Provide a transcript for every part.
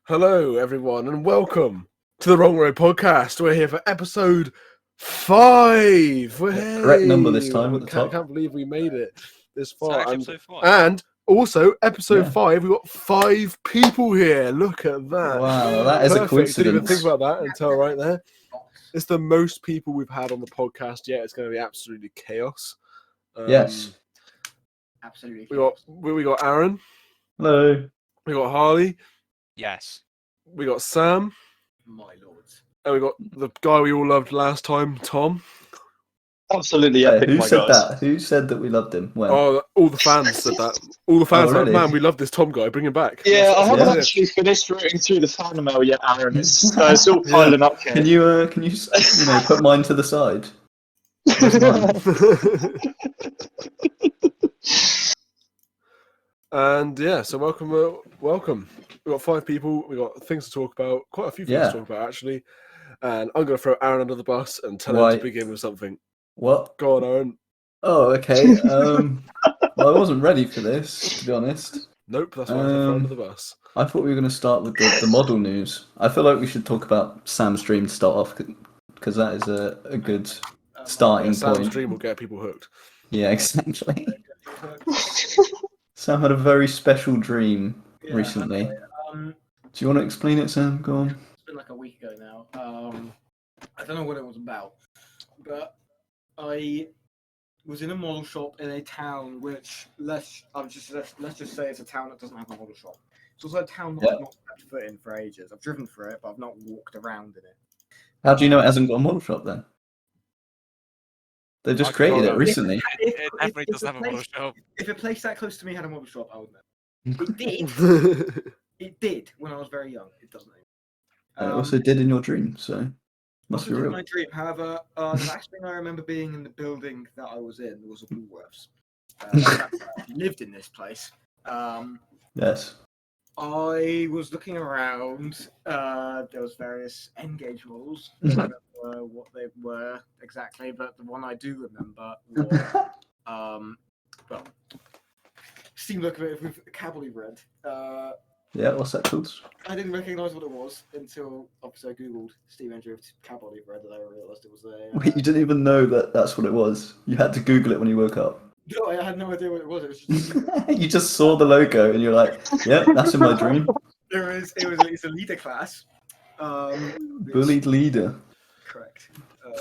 Hello, everyone, and welcome to the Wrong Road Podcast. We're here for episode 5. Correct number this time at the top. I can't believe we made it this It's far. actually And, episode 5. and also, episode Yeah. 5, we've got 5 people here. Look at that. Wow, that is a Perfect. Didn't even coincidence. think about that until right there. It's the most people we've had on the podcast yet. It's going to be absolutely chaos. Yes. Absolutely. We got Aaron. Hello. We got Harley. Yes. We got Sam. My lords. And we got the guy we all loved last time, Tom. Absolutely epic, Who my said guys. that? Who said that we loved him? When? Oh, all the fans said that. All the fans Oh, were like, really? man, we love this Tom guy. Bring him back. Yeah, I haven't Yeah. actually finished rooting through the fan mail yet, Aaron. It's all piling up here. Can you put mine to the side? Where's mine? And yeah, so welcome. We've got 5 people. We've got things to talk about. Quite a few things Yeah. to talk about, actually. And I'm going to throw Aaron under the bus and tell Why? him to begin with something. What? Go on, Aaron. Oh, okay. Well, I wasn't ready for this, to be honest. Nope, that's why I throw under the bus. I thought we were going to start with the model news. I feel like we should talk about Sam's dream to start off, because that is a good starting Sam's point. dream will get people hooked. Yeah, exactly. Sam had a very special dream recently. Do you want to explain it, Sam? Go on. It's been like a week ago now. I don't know what it was about, but I was in a model shop in a town which let's just say it's a town that doesn't have a model shop. It's also a town that Yeah. I've not stepped foot in for ages. I've driven through it, but I've not walked around in it. How do you know it hasn't got a model shop then? They just I created can't it know. recently. It definitely doesn't have a model place, shop. If a place that close to me had a model shop, I would know. It did. It did when I was very young. It doesn't anymore. And it also did in your dream, so must be Also did real. my dream. However, the last thing I remember being in the building that I was in was a Woolworths. I lived in this place. Yes. I was looking around. There was various N-gauge models. I don't remember what they were exactly, but the one I do remember was well, steam locomotive with cavalry red. Yeah, what's that called? I didn't recognise what it was until obviously I googled steam engine with cavalry red, and I realised it was a. Wait, you didn't even know that that's what it was. You had to Google it when you woke up. No, I had no idea what it was. It was just. You just saw the logo and you're like, yeah, that's in my dream. It's a leader class. Bullied leader. Correct.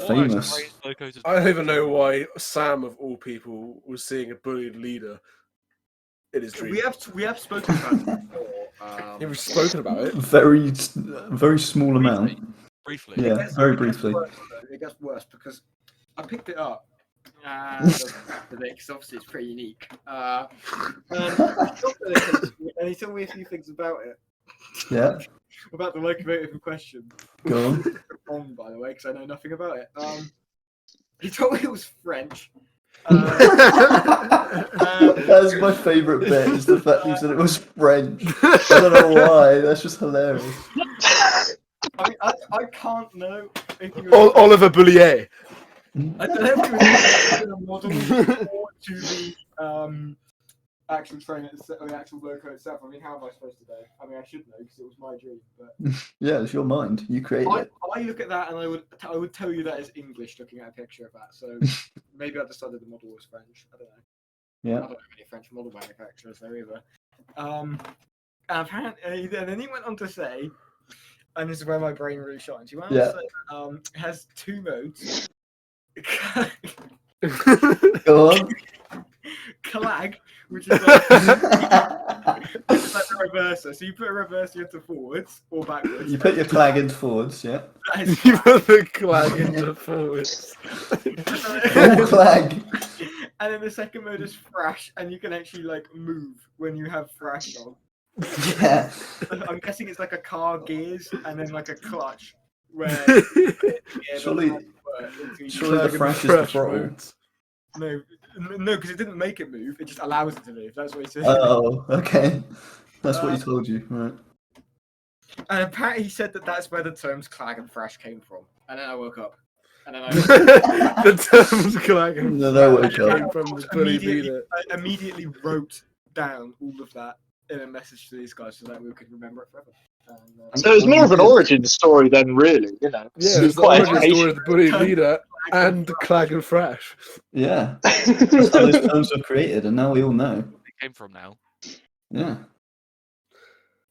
Famous. I don't even know why Sam, of all people, was seeing a bullied leader in his dream. We have spoken about it before. Yeah, we've spoken about it. Very small amount. Briefly. Yeah, very briefly. It gets worse because I picked it up. Because obviously it's pretty unique. And he told me a few things about it. Yeah, About the locomotive in question. go on. Wrong, by the way, because I know nothing about it. He told me it was French. That's my favourite bit, is the fact you said it was French. I don't know why, that's just hilarious. I mean, I can't know if you Oliver Bullier. I don't know if it was a model or to the actual train or the actual loco itself. I mean, how am I supposed to know? I mean, I should know because it was my dream. But Yeah, it's your mind. You created it. I look at that and I would tell you that is English looking at a picture of that. So maybe I decided the model was French. I don't know. I Yeah. don't know any French model manufacturers there either. And apparently, then he went on to say, and this is where my brain really shines. He went on to say it has 2 modes. Go on. Clag, which is like, it's like the reverser. So you put a reverser into forwards or backwards. You put your flag into forwards, yeah. That is You put the clag into forwards. Full flag. And then the second mode is thrash, and you can actually like move when you have thrash on. Yeah. I'm guessing it's like a car gears and then like a clutch. Where Surely the thrash is the throttle. No, because it didn't make it move. It just allows it to move. That's what he said. Oh, okay. That's what he told you, right? And apparently he said that that's where the terms clag and thrash came from. And then I woke up. And then The terms clag and No, no, thrash wake up. came from the bully leader. I immediately wrote down all of that in a message to these guys so that we could remember it forever. And, So it's more of an origin story then, really. You know, Yeah, it's the quite origin story of the bully educational. leader and the Clag and Thrash. Yeah, that's how those terms were created, and now we all know. It came from now. Yeah.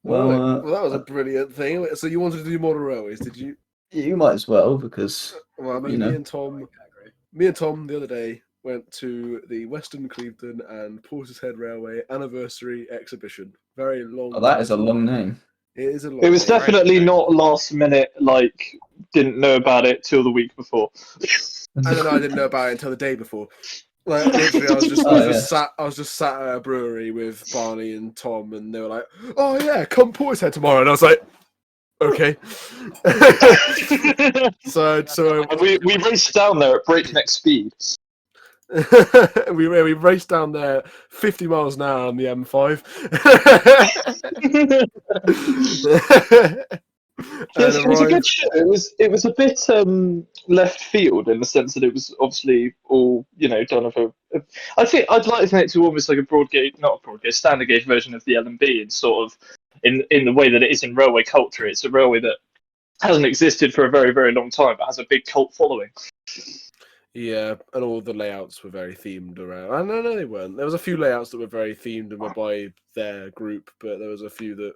Well, Well, that was a brilliant thing. So you wanted to do model railways, did you? you might as well, because Well, I mean, You know. me and Tom the other day went to the Western Clevedon and Portishead Railway anniversary exhibition. Very long. that is a title. long name. It is a long. It was name. definitely Right. not last minute, like, didn't know about it till the week before. And then I didn't know about it until the day before. Like literally, I was just sat at a brewery with Barney and Tom, and they were like, "Oh yeah, come Portishead tomorrow," and I was like, "Okay." so And we raced down there at breakneck speed. we raced down there 50 miles an hour on the M5. Yes, And it was a arrived- good show. It was a bit left field in the sense that it was obviously all done of a. I think I'd like to think it to almost like a broad gauge, not a broad gauge, standard gauge version of the LMB, and sort of in the way that it is in railway culture. It's a railway that hasn't existed for a very, very long time, but has a big cult following. Yeah, and all the layouts were very themed around. I no, they weren't. There was a few layouts that were very themed and were by their group, but there was a few that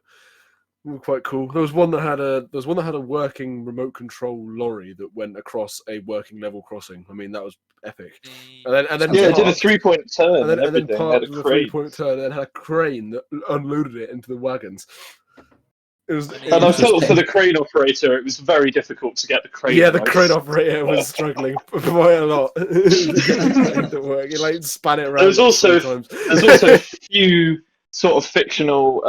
were quite cool. There was one that had a working remote control lorry that went across a working level crossing. I mean, that was epic. And then Yeah, it did a parked, 3-point turn and and, then everything. It had parked a with a crane. 3-point turn, and then had a crane that unloaded it into the wagons. It was. And it And I was just- felt for the crane operator, it was very difficult to get the crane. Yeah, the right. crane operator was struggling quite a lot to get the crane to work. He like span it around. There was like also- 3 times. There's also a few sort of fictional,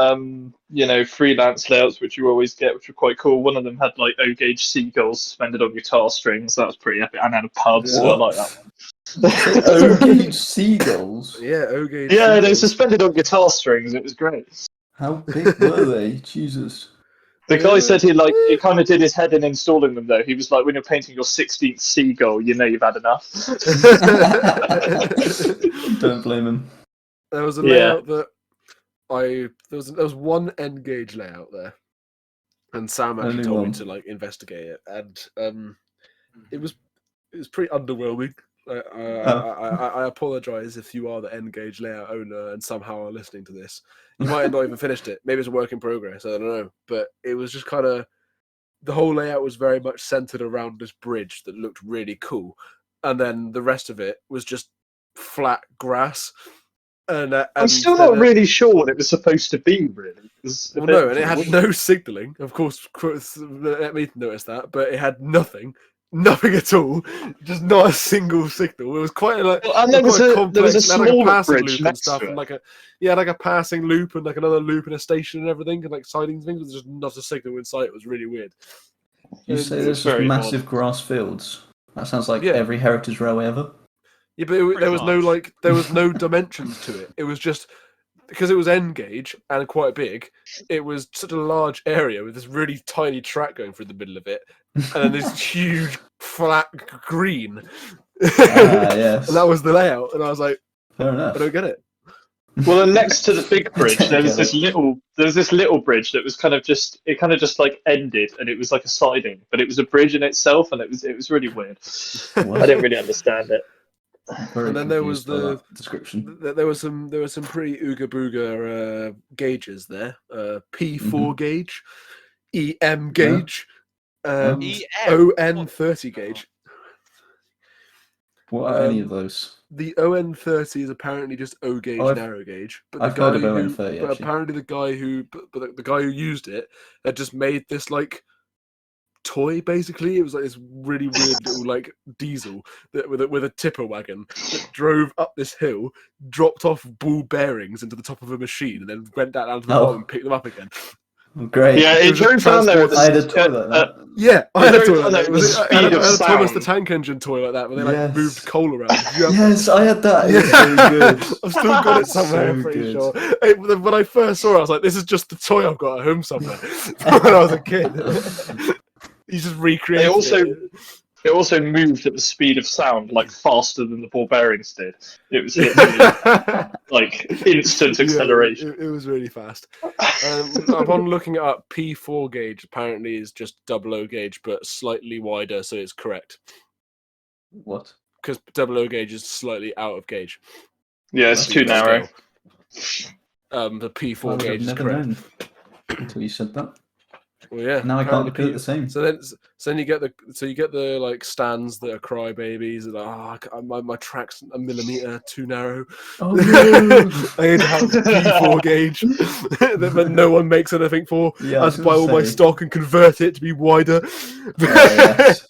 freelance layouts which you always get, which were quite cool. One of them had like O-gauge seagulls suspended on guitar strings. That was pretty epic, and had a pub. So I like that one. O-gauge seagulls. Yeah, O-gauge. Yeah, they were seagulls. suspended on guitar strings. It was great. How big were they? Jesus. The guy said it kind of did his head in installing them though. He was like, when you're painting your 16th seagull, you know you've had enough. Don't blame him. There was a Yeah. layout that there was one N gauge layout there, and Sam actually Only told one. me to like investigate it, and it was pretty underwhelming. I apologize if you are the N gauge layout owner and somehow are listening to this. You might have not even finished it. Maybe it's a work in progress. I don't know, but it was just kind of the whole layout was very much centered around this bridge that looked really cool, and then the rest of it was just flat grass. And I'm still not really sure what it was supposed to be, really. It was a Well, bit- no, and it had no signalling. Of course, let me notice that, but it had nothing at all. Just not a single signal. It was quite like Well, and there was quite a complex. It had, like, a smaller passing bridge loop and next stuff, to and it. like a passing loop and like another loop and a station and everything, and like siding things. There's just not a signal in sight. It was really weird. You It say was there's just very massive grass fields. That sounds like Yeah. every heritage railway ever. Yeah, but there was no much. there was no dimensions to it. It was just because it was N gauge and quite big. It was such a large area with this really tiny track going through the middle of it, and then this huge flat green. Yes. And that was the layout, and I was like, Fair I enough. don't get it. Well, and next to the big bridge, there was Get this little bridge that was kind of just like ended, and it was like a siding, but it was a bridge in itself, and it was really weird. What? I didn't really understand it. Very And then there was confused by the- that description. There was some pretty ooga booga gauges there. P4 gauge, EM gauge, and EM? ON30 gauge. What are any Um, of those? The ON30 is apparently just O gauge Oh, I've- narrow gauge, but I've the heard guy of who, ON30 but actually. apparently the guy who used it had just made this like toy. Basically, it was like this really weird little like diesel that with a tipper wagon that drove up this hill, dropped off ball bearings into the top of a machine, and then went down to the Oh. bottom and picked them up again. Great. Yeah, It it was just drove down there. transport- I had a toy like that. Yeah, I They had a drove toy down like there that. It with was the I had speed of a Thomas the sound. Tank Engine toy like that, where they like Yes. moved coal around. Did you have Yes, I had that. It was so good. I've still got it somewhere, I'm So pretty good. sure. When I first saw it, I was like, this is just the toy I've got at home somewhere. When I was a kid. He just recreated They also- it. It also moved at the speed of sound, like faster than the ball bearings did. It was literally like instant acceleration. It was really fast. Upon looking it up, P4 gauge apparently is just 00 gauge, but slightly wider, so it's correct. What? Because 00 gauge is slightly out of gauge. Yeah, it's too narrow. The I P4 would have gauge is never correct. known until you said that. Well, yeah. Now I can't apparently do it the same. So then you get the like stands that are crybabies. Like, my track's a millimeter too narrow. Oh no! I need to have P4 gauge, but no one makes anything for. Yeah, I have to buy all my stock and convert it to be wider. Yes.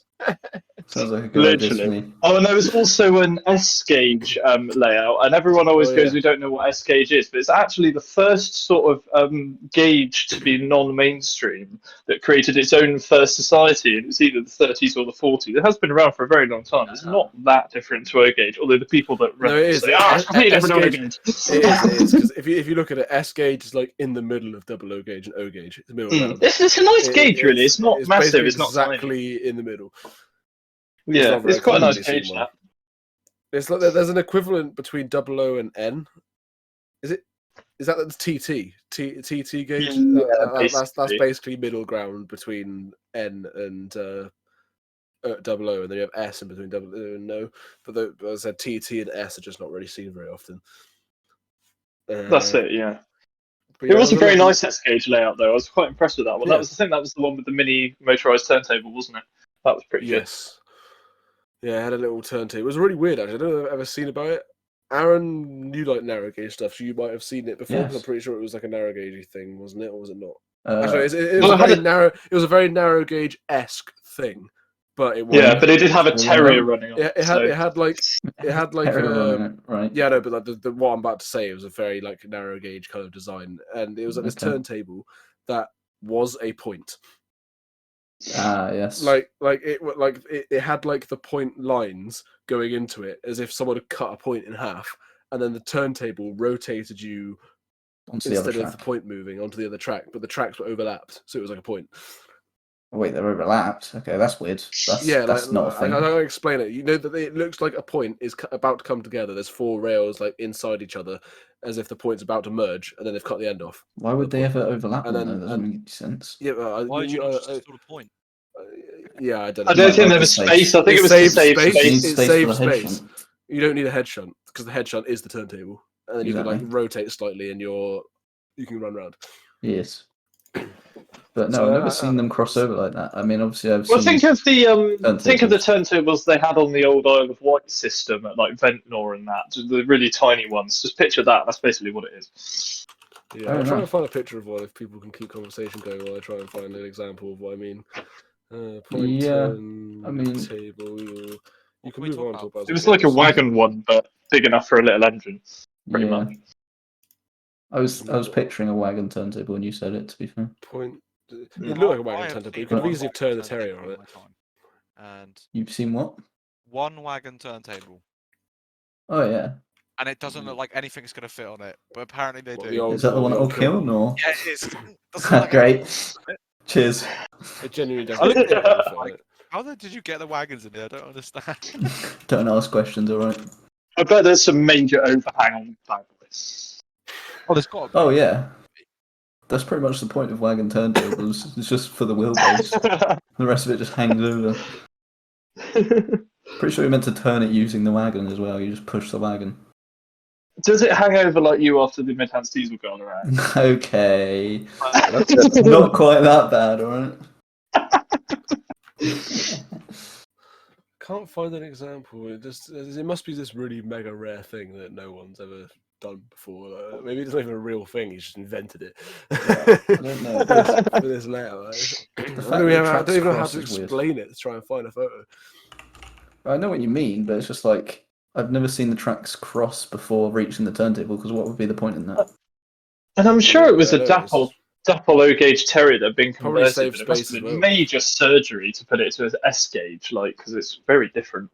Sounds like a good idea to Literally. me. Oh, and there was also an S gauge layout, and everyone always Oh, goes, yeah. "We don't know what S gauge is," but it's actually the first sort of gauge to be non-mainstream that created its own first society, and it's either the 30s or the 40s. It has been around for a very long time. It's not that different to O gauge, although the people that run No, it is. say, "Ah, it's completely different to O gauge." It is because if you look at it, S gauge is like in the middle of 00 gauge and O gauge. It's the middle ground. It's a nice gauge, really. It's not massive. basically It's not tiny. exactly in the middle. Yeah, not very it's quite a nice commonly gauge. seen That. It's like there's an equivalent between 00 and N. Is that the TT? TT gauge? Yeah, That's basically middle ground between N and 00, and then you have S in between 00 and no. But as I said, TT and S are just not really seen very often. That's it. Yeah. But It was a very lovely- nice S gauge layout, though. I was quite impressed with that one. Yeah. That was the one with the mini motorized turntable, wasn't it? That was pretty good. Yes. Yeah, it had a little turntable. It was really weird, actually. I don't know if I've ever seen about it. Aaron, you like narrow gauge stuff, so you might have seen it before. 'Cause Yes. I'm pretty sure it was like a narrow gauge thing, wasn't it, or was it not? Uh, Actually, it well, was it had a very narrow. It was a very narrow gauge esque thing, but it Yeah, wasn't. but it did have a Yeah. terrier running on It, it. it had so- it had like Terrible, isn't it? Right. yeah, no, but like the what I'm about to say, it was a very like narrow gauge kind of design, and it was like this Okay. turntable that was a point. Ah, yes. Like it had like the point lines going into it, as if someone had cut a point in half, and then the turntable rotated you Onto the other instead of track. the point moving onto the other track, but the tracks were overlapped, so it was like a point. Oh, wait, they're overlapped. Okay, that's weird. That's not a thing. I don't explain it. You know that it looks like a point is about to come together. There's 4 rails like inside each other, as if the point's about to merge, and then they've cut the end off. Why would they ever overlap And them? then- That doesn't make any sense. Yeah, well, Why did you not just sort of point? yeah, I don't know. I don't might think like there the was space. space. I think It it was to saves save space. You space. need It space saves for the head space. shunt. You don't need a head shunt because the head shunt is the turntable, and then you can like Exactly. rotate slightly, and you can run around. Yes. But no, So, I've never seen them cross over like that. I mean, obviously, I've Well, seen. think of the turntables. turntables they had on the old Isle of Wight system at like Ventnor and that, the really tiny ones. Just picture that. That's basically what it is. Yeah, Fair I'll try enough. and find a picture of one if people can keep conversation going while I try and find an example of what I mean. Point Yeah, turn I mean- table. You What can we move talk on about? to about It was like a wagon one, but big enough for a little engine. Pretty Yeah. much. I was picturing a wagon turntable when you said it. To be fair. point. It Hmm. looked like a I wagon have turntable. You seen could have one easily wagon turned the turntable terrier on in it. my time. And You've seen what? one wagon turntable. Oh yeah. And it doesn't look like anything's going to fit on it, but apparently they What, do. the old- Is that the one the at old Old Kiln or? Yeah, it is. Doesn't look like Great. Cheers. It genuinely doesn't. look like a wagon fit on it. How did you get the wagons in there? I don't understand. Don't ask questions, all right? I bet there's some major overhang on the back of this. Oh, there's got. Oh yeah. That's pretty much the point of wagon turntables. It's just for the wheelbase. The rest of it just hangs over. Pretty sure you're meant to turn it using the wagon as well. You just push the wagon. Does it hang over like you after the Midhands Diesel gala around? Okay. That's not quite that bad, alright? Can't find an example. It must be this really mega rare thing that no one's ever done before. Maybe it's not even a real thing. He's just invented it. I don't know. for this layout. The I fact don't that even tracks know how cross to is weird. explain it to try and find a photo. I know what you mean, but it's just like I've never seen the tracks cross before reaching the turntable. Because what would be the point in that? And I'm sure it was a Yeah, dapple low gauge terrier that had been Probably converted, saved but it must space have as been well. major surgery to put it to an S gauge, like because it's very different.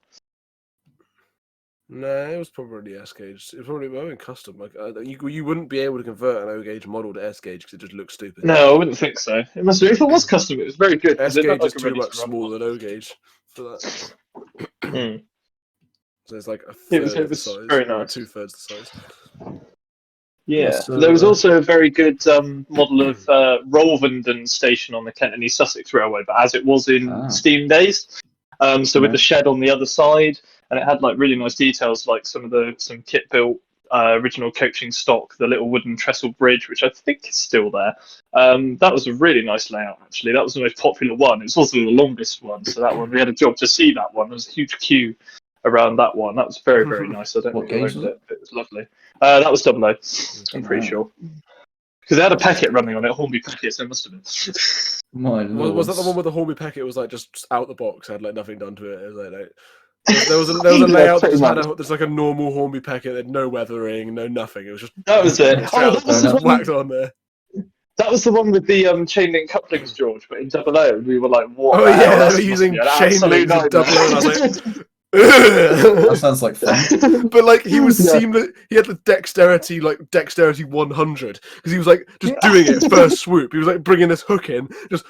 No, it was probably S gauge. It was probably custom. Like you wouldn't be able to convert an O gauge model to S gauge because it just looks stupid. No, I wouldn't think so. It must have, if it was custom, it was very good. 'cause S it gauge looked is like a too ready much to run smaller one. than O gauge. for that. Mm. So it's like a It was- third it of the was size, very or nice. 2/3 the size. Yeah, So, there was also a very good model of Rolvenden station on the Kent and East Sussex Railway, but as it was in Steam days, so with the shed on the other side, and it had like really nice details, like some kit built original coaching stock, the little wooden trestle bridge, which I think is still there. That was a really nice layout, actually. That was the most popular one. It was also the longest one, so that one we had a job to see that one. There was a huge queue around that one. That was very, very nice. I don't know What if you gauge owned was it, but it was lovely. That was double O, I'm pretty Wow. sure. Because they had a packet running on it, Hornby packet, so it must have been. My lord. Was that the one with the Hornby packet? It was like just out the box, had like nothing done to it. It was there was a layout that just had there's like a normal Hornby packet, that had no weathering, no nothing. It was just That was it. straight out That the was box, the one. whacked on there. That was the one with the chain link couplings, George. But in double O, we were like, "What?" Oh the hell? yeah, they That were must using be an chain absolute links and double O, and I was nightmare. like. That sounds like fun. But like he was Yeah. seamless. He had the dexterity 100 because he was like just doing it first swoop. He was like bringing this hook in, just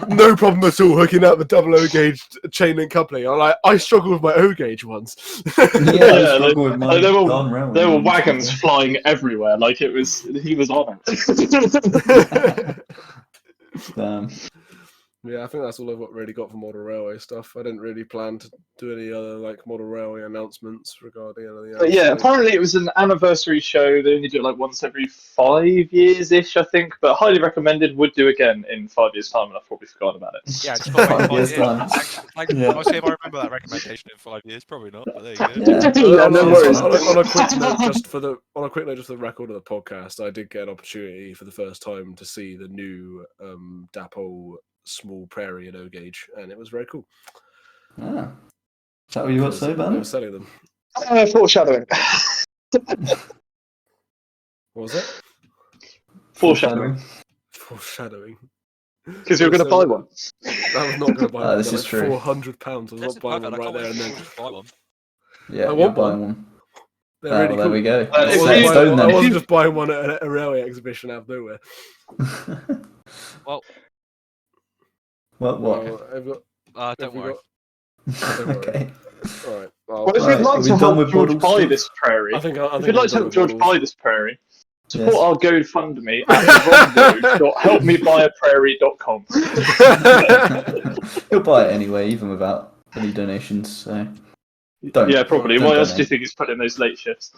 no problem at all, hooking out the double O gauge chain link coupling. I struggled with my O gauge once. Yeah, I Yeah, struggle with my there Garden Railway. were ones, wagons yeah. flying everywhere. Like he was on it. Damn. Yeah, I think that's all I've really got for model railway stuff. I didn't really plan to do any other like model railway announcements regarding anything else. But yeah, so- apparently it was an anniversary show. They only do it like once every 5 years ish, I think. But highly recommended. Would do again in 5 years' time, and I've probably forgotten about it. Yeah, just got to wait 5 5 years years. time. Actually, Yeah. I'll see if I remember that recommendation in 5 years. Probably not, but there you go. Yeah. Yeah, no worries. On a quick note, just for the record of the podcast, I did get an opportunity for the first time to see the new Dapo small prairie in O gauge, and it was very cool. Ah. Is that what you got to say, They Ben? were selling them. Foreshadowing. What was it? Foreshadowing. Foreshadowing. Because you were going to buy one. I was not going to buy one. This They're is like true. £400. I was That's not buying perfect. one I right can't there wait and then. to buy one. Yeah, I you're want buying one. one. They're Oh, really there cool. we go. Uh, I if wasn't, you- buying, stone I then. wasn't just buying one at a railway exhibition out of nowhere. Well, What? Well, I've got, don't we worry. don't worry. Okay. all right. Well, if Right, you'd like are we to done help with George model buy stuff? this prairie, I think if you'd like to help George buy this prairie, support Yes. our GoFundMe at theronroad.helpmebuyaprairie.com. He'll buy it anyway, even without any donations. So don't. Yeah, probably. Don't Why else do you donate. think he's put in those late shifts?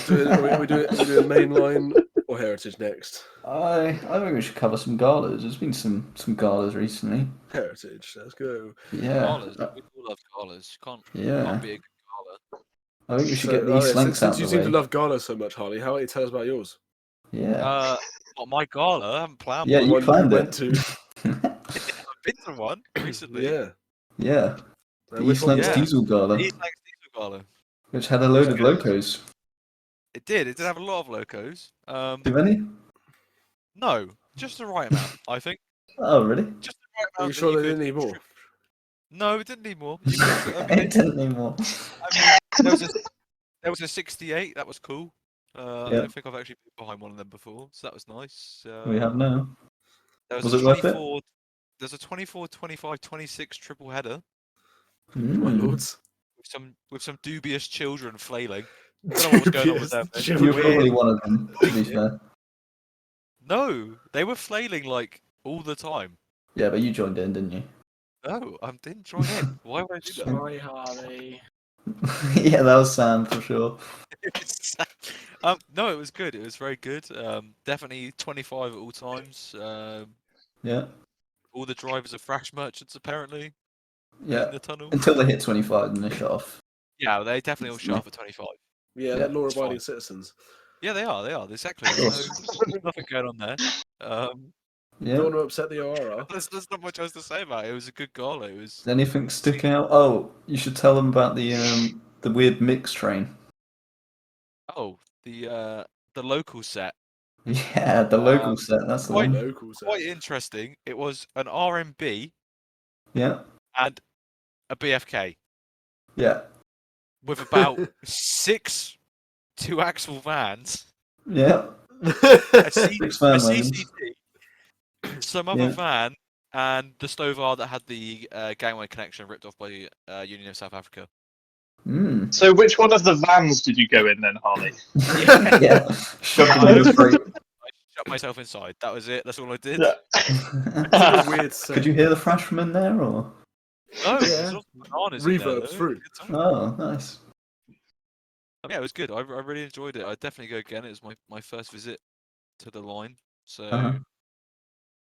Are we doing mainline or heritage next? I think we should cover some galas. There's been some galas recently. Heritage. Let's go. Yeah. Galas. We all love galas. Can't be Yeah. a good gala. I think we should So, get these links since out you the seem way. to love Gala so much, Harley, how about you tell us about yours? Yeah. What, my gala? I haven't planned Yeah, one. you One planned went it. to. I've been to one recently. Yeah. Yeah. The Which East one was Lancs Yeah. Diesel Gala, East Lancs Diesel Gala. which had a load of locos. It did. It did have a lot of locos. Too many? No, just the right amount, I think. Oh, really? Just the right amount. Are you that sure they could didn't need more? No, it didn't need more. You could, I mean, It didn't need more. there was a 68. That was cool. I Yeah. don't think I've actually been behind one of them before, so that was nice. We have now. There Was a it worth it? 24. There's a 24, 25, 26 triple header My Mm. lords. with some dubious children flailing. I don't know what was going on with them. Dubious You were children. probably one of them, to be fair. No, they were flailing like all the time. Yeah, but you joined in, didn't you? No, I didn't join in. Why would I do that? Sorry, Harley. Yeah, that was Sam for sure. No, it was good. It was very good. Definitely 25 at all times. Yeah, All the drivers are thrash merchants apparently in yeah. the tunnel. Until they hit 25 and they shut off. Yeah, they definitely all shut off at 25. Yeah, Yeah, they're law-abiding fine. citizens. Yeah, they are. They are exactly. Of course. There's nothing going on there. Yeah. Don't want to upset the ORR. There's not much else to say about it. It was a good gala. It was. Does anything stick out? Oh, you should tell them about the weird mix train. Oh, the local set. Yeah, the local set. That's the quite- one. Local set. Quite interesting. It was an RMB Yeah, and a BFK yeah, with about 6 two-axle vans, yeah. a Six van a wagons. CCT, some other Yeah. van, and the Stovar that had the gangway connection ripped off by Union of South Africa. Mm. So which one of the vans did you go in then, Harley? Yeah, shoved them in the freight. I shut myself inside. That was it. That's all I did. Yeah. It's like a weird set. Could you hear the thrash from in there, or? No, Yeah. there's lots of bananas in there, Reverbs though. through. Good time. Oh, nice. Yeah, it was good. I really enjoyed it. I'd definitely go again. It was my first visit to the line. So. Uh-huh.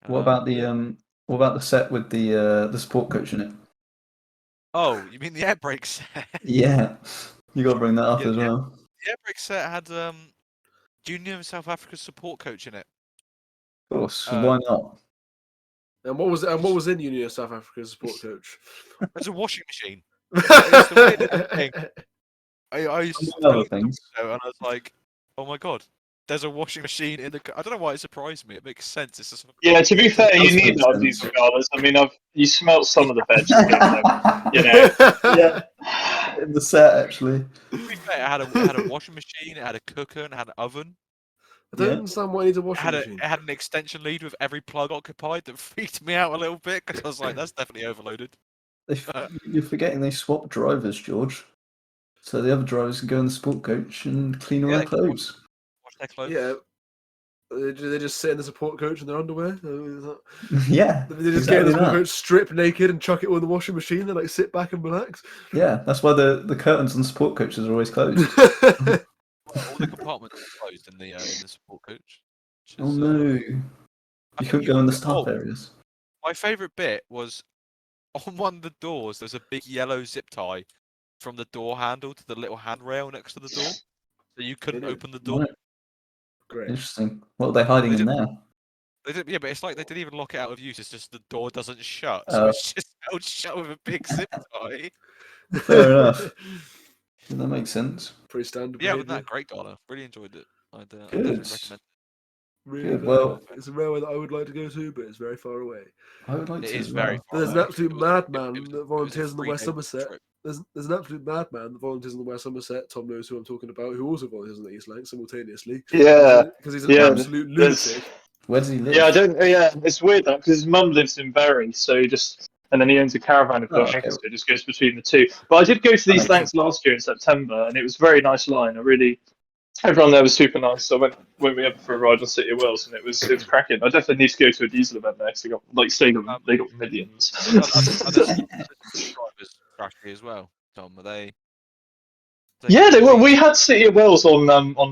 What about the set with the sport coach in it? Oh, you mean the air brake set? Yeah, you got to bring that up Yeah, as well. The air brake set had Junior of South Africa's support coach in it. Of course, Uh, why not? And what was in Union of South Africa's support coach? There's a washing machine. It's the weirdest thing. I used to Among other look at the things. window and I was like, oh my god, there's a washing machine in the. I don't know why it surprised me. It makes sense. It's just. Yeah, to be fair, you does need make that on sense. diesel galas. I mean, you smelt some of the veg skin, you know. Yeah, in the set actually. To be fair, it had a washing machine, it had a cooker, and it had an oven. I don't Yeah. understand why you need a It washing had, machine. it had an extension lead with every plug occupied that freaked me out a little bit because I was like, that's definitely overloaded. You're forgetting they swapped drivers, George. So the other drivers can go in the sport coach and clean all Yeah, their they can clothes. Wash their clothes. Yeah. They just sit in the support coach in their underwear. Yeah, They just get in exactly the support that. coach, strip naked, and chuck it all in the washing machine. They like sit back and relax. Yeah, that's why the curtains on sport coaches are always closed. All the compartments are closed in the support coach. which Oh is, no, I you think couldn't go in the oh, staff areas. My favourite bit was on one of the doors. There's a big yellow zip tie from the door handle to the little handrail next to the door, so you couldn't Really? open the door. Right, Great. interesting. What are they hiding They in did- there? They did, yeah, but it's like they didn't even lock it out of use. It's just the door doesn't shut, Oh. so it's just held shut with a big zip tie. Fair enough. That makes sense. Pretty standard. Yeah, wasn't behaviour. that great, Gala? Really enjoyed it. I'd Good. definitely recommend. Really Good, very well- good. It's a railway that I would like to go to, but it's very far away. I would like It to is as very well. far There's an away. absolute It was a- madman it was a- that it was a volunteers in the 3 West day Somerset. trip. There's an absolute madman that volunteers in the West Somerset. Tom knows who I'm talking about, who also volunteers in the East Lancs simultaneously. Yeah, Because he's an yeah, absolute there's- lunatic. Where does he live? Yeah, I don't. Yeah, it's weird that because his mum lives in Bury, so he just and then he owns a caravan of Oh, Dutch, okay. so it just goes between the two. But I did go to That these makes Lancs sense. last year in September, and it was a very nice line. Everyone there was super nice. So I went we up for a ride on City of Wales, and it was cracking. I definitely need to go to a diesel event next. They got they got millions. Are the drivers trashy as well, Tom? Are they? Yeah, they were. We had City of Wales on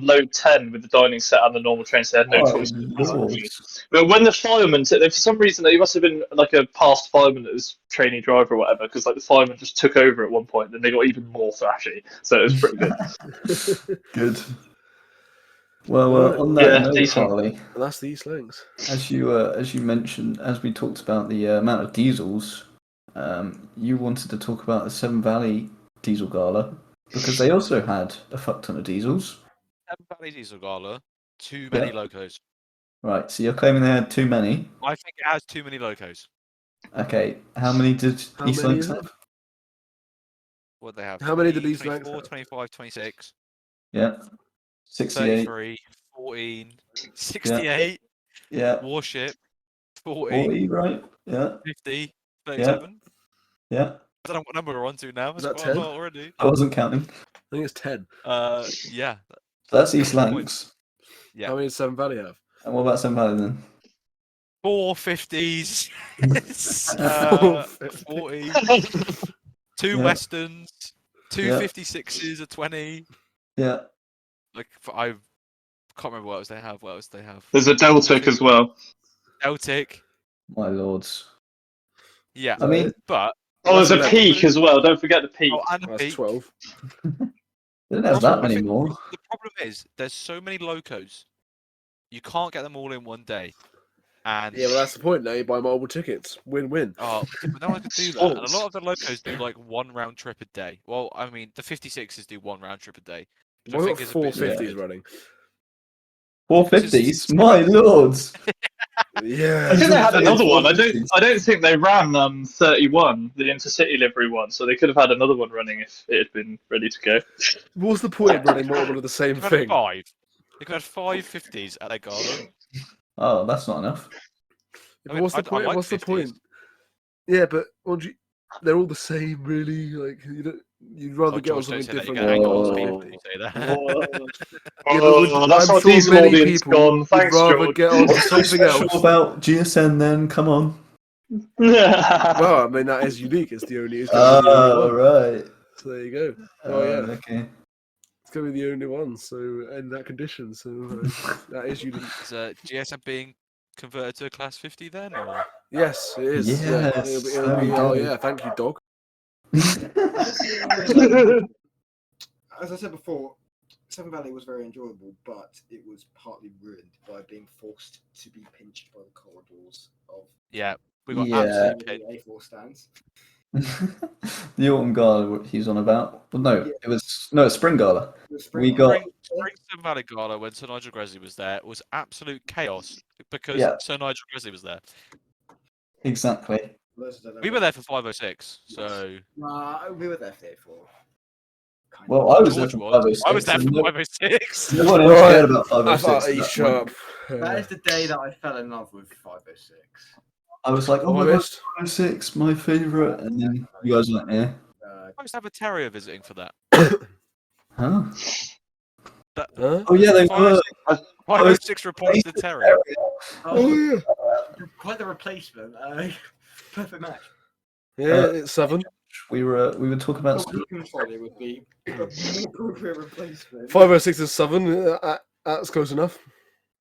load 10 with the dining set and the normal train, so they had no Oh, choice. Lord. But when the fireman, for some reason, he must have been like a past fireman that was trainee driver or whatever, because like the fireman just took over at one point, and they got even more thrashy. So it was pretty good. Good. Well, Right. on that Yeah, note, decent. Harley, And that's the East Lancs. as you mentioned, as we talked about the amount of diesels, you wanted to talk about the Severn Valley Diesel Gala because they also had a fuck ton of diesels. Severn Valley Diesel Gala, too many Yeah. locos. Right, so you're claiming they had too many. I think it has too many locos. Okay, how many did How East many Lancs is it? have? What they have? How many did 20, East Lancs 24, have? 25, 26, Yeah, 68. 33, 14, 68, Yeah, Warship, 40, 40, right? Yeah, 50, 37. yeah. I don't know what number we're on to now. It's that quite a 10? lot already. I wasn't counting. I think it's 10. Yeah. So that's East Good point. Lancs. Yeah. How many does Severn Valley have? And what about Severn Valley then? 450s, 40, 2 Yeah. Westerns, 2 Yeah. 56s, a 20. Yeah. Like I can't remember what else they have. What else they have? There's a Deltic as well. Celtic. My lords. Yeah. I mean, But Oh, there's a That's Peak as well. Don't forget the Peak. oh, and a That's peak. 12. they didn't have that many more. The problem is there's so many locos, you can't get them all in one day. And Yeah, well, that's the point now. You buy multiple tickets. Win-win. oh, but no one could do that. And a lot of the locos do like 1 round trip a day. Well, I mean, the 56s do 1 round trip a day. Which I Why think got is a bit 450s weird. running? 450s? My lords. Yeah. I think they had another one. I 450s. don't think they ran 31, the intercity livery one. So they could have had another one running if it had been ready to go. What's the point of running multiple of the same They could have thing? had 5. They could have had 5 50s at their gala. Oh, that's not enough. I mean, What's the I point? like What's the 50s. point? Yeah, but they're all the same, really. Like you'd rather Oh, get on George, don't something say that. You're different. going to than anger lots of on people something if 50. you say that. Yeah, but That's I'm our sure diesel many audience people gone. would Thanks, rather George. get on to What's so something special else. about GSN then? Come on. Well, I mean that is unique. It's going to be the only Oh, one. right. So there you go. Oh yeah, Okay. it's going to be the only one. So in that condition, so that is unique. Is GSM being converted to a class 50 then, or? Yes, it is. Yeah, Yes, it'll there be. we Oh go. yeah, thank you, dog. As I said before, Seven Valley was very enjoyable, but it was partly ruined by being forced to be pinched by the corridors of Yeah, we got Yeah. absolutely the pinned. A4 stands. The autumn gala what he's on about. Well, no, Yeah. it was no, it's spring gala. The We spring got Spring Seven Valley Gala when Sir Nigel Gresley was there was absolute chaos because Yeah. Sir Nigel Gresley was there. exactly. We were there for 506, so Nah, we were there for the A4. Kind Well, of. I was there George for was. I was 506. there and for no, 506. no one else Right. cared about I 506. thought at he's that sharp. That is the day that I fell in love with 506. I was like, oh Oh, my I god, missed. 506, my favourite. And then you guys were like, eh. I used to have a terrier visiting for that. Huh? That Huh? Oh, yeah, they were. 506 replaced the terrier. Oh yeah. Quite the replacement. Perfect match. Yeah, it's 7. We were talking about. The weekend Friday would be a more appropriate replacement. 506 is 7. That's close enough.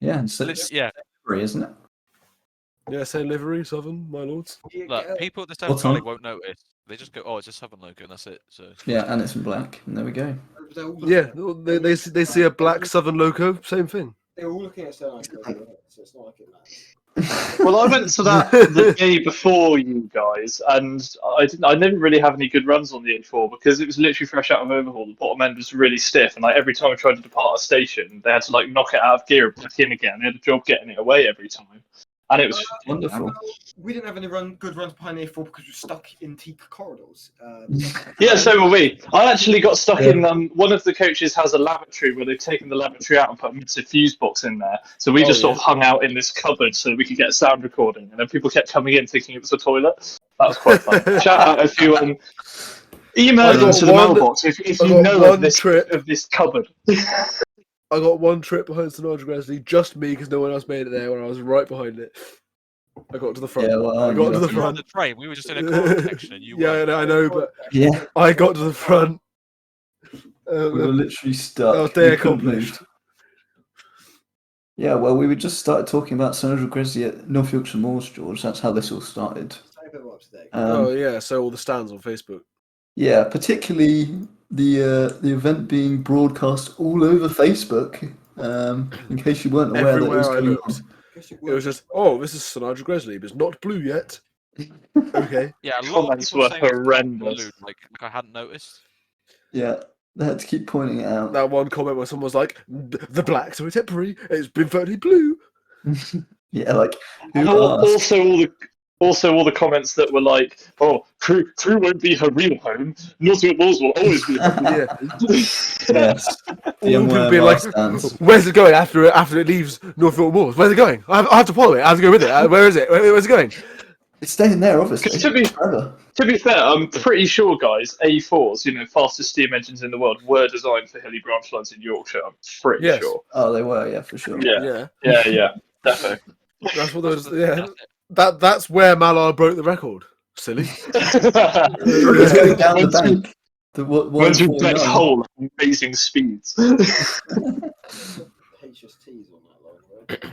Yeah, and so Yeah, isn't it? Yeah, same livery, 7, my lords. look, people at the Seven What's Valley on? won't notice. They just go, "Oh, it's a Southern logo," and that's it. So Yeah, and it's in black. And there we go. Yeah, they see a black Southern logo, same thing. They're all looking at Stone Island, so it's not like it matters. Well, I went to that the day before you guys, and I didn't really have any good runs on the A4 because it was literally fresh out of overhaul. The bottom end was really stiff, and like every time I tried to depart a station, they had to like knock it out of gear and back in again. They had a job getting it away every time, and it was Wonderful. We didn't have any good runs behind the A4 because we were stuck in teak corridors. Yeah, so were we. I actually got stuck in. One of the coaches has a lavatory where they've taken the lavatory out and put a massive fuse box in there. So we just sort of hung out in this cupboard so that we could get sound recording. And then people kept coming in thinking it was a toilet. That was quite fun. Shout out if you email got into the one- mailbox if I you got know one of this trip. of this cupboard. I got one trip behind Sir Nigel Gresley, just me, because no one else made it there when I was right behind it. I got to the front. Yeah, well, I got to the we were on front. the train. We were just in a corridor section, and you Yeah, were. I know, but Yeah, I got to the front. we were literally stuck. That was day We couldn't move. accomplished. Yeah, well, we just started talking about Sir Nigel Gresley at North Yorkshire Moors, George. That's how this all started. Oh yeah, so all the stands on Facebook. Yeah, particularly the event being broadcast all over Facebook. In case you weren't aware that it was Everywhere I going looked, it was just, oh, this is Sir Nigel Gresley, but it's not blue yet. Okay. Yeah, a lot of Comments people were saying it's not horrendous. blue, like I hadn't noticed. Yeah, they had to keep pointing it out. That one comment where someone was like, the blacks are temporary, it's been voted blue. Yeah, like And who asked? also all the comments that were like, "Oh, crew won't be her real home. Northwood Walls will always be her real Yeah. home." Yes, All people VMware being like, bar stands. where's it going after it leaves Northfield Moors? Where's it going? I have to follow it. I have to go with it. Where is it? Where's it going? It's staying there, obviously. To be fair, I'm pretty sure, guys, A4s, fastest steam engines in the world, were designed for hilly branch lines in Yorkshire. I'm pretty Yes. sure. Oh, they were, yeah, for sure. Yeah, definitely. That's what those. That's the- Yeah, that's it. that's where Mallard broke the record. Silly. It's going down the Once we- bank. The what? Once we black hole at amazing speeds. HSTs on that line, right?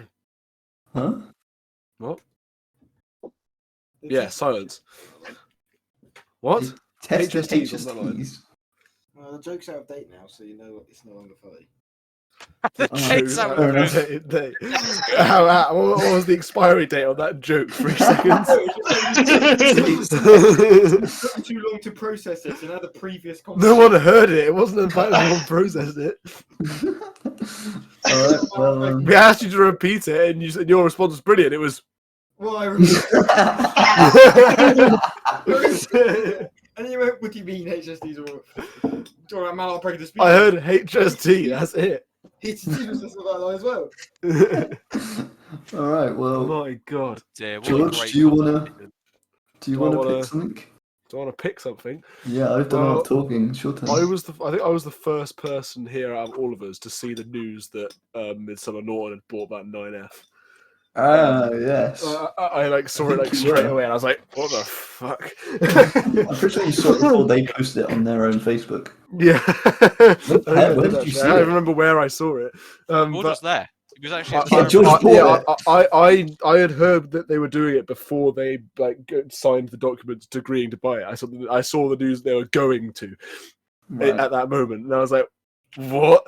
Huh? What? Yeah, silence. What? Tested HSTs on that line. HSTs. The joke's out of date now, so you know it's no longer funny. The Oh, gate's out fair of enough. blue. What was the expiry date on that joke? 3 seconds. It took too long to process it, so now the previous No one heard it. It wasn't the fact that no one processed it. All right, well, We asked you to repeat it, and you said your response was brilliant. It was. Well, I remember. And you went, what do you mean HSTs or talking about Mallard breaking the speed? I heard HST. That's it. HSTs was just on that line as well. All right. Oh Well, my god. Dear, what a George, great do you conversation. wanna wanna- pick something? Do I want to pick something? Yeah, I've done a lot Well, of talking. It's your turn. I think I was the first person here out of all of us to see the news that Midsummer Norton had bought that 9F. Yes. I like saw it like Yeah. straight away, and I was like, "What the fuck?" I'm pretty sure you saw it before they posted it on their own Facebook. Yeah, Where did you see I it? remember where I saw it. George But was there. He was actually at the Yeah, ceremony. George bought it. I had heard that they were doing it before they signed the documents to agreeing to buy it. I saw the news they were going to Right. at that moment, and I was like, "What?"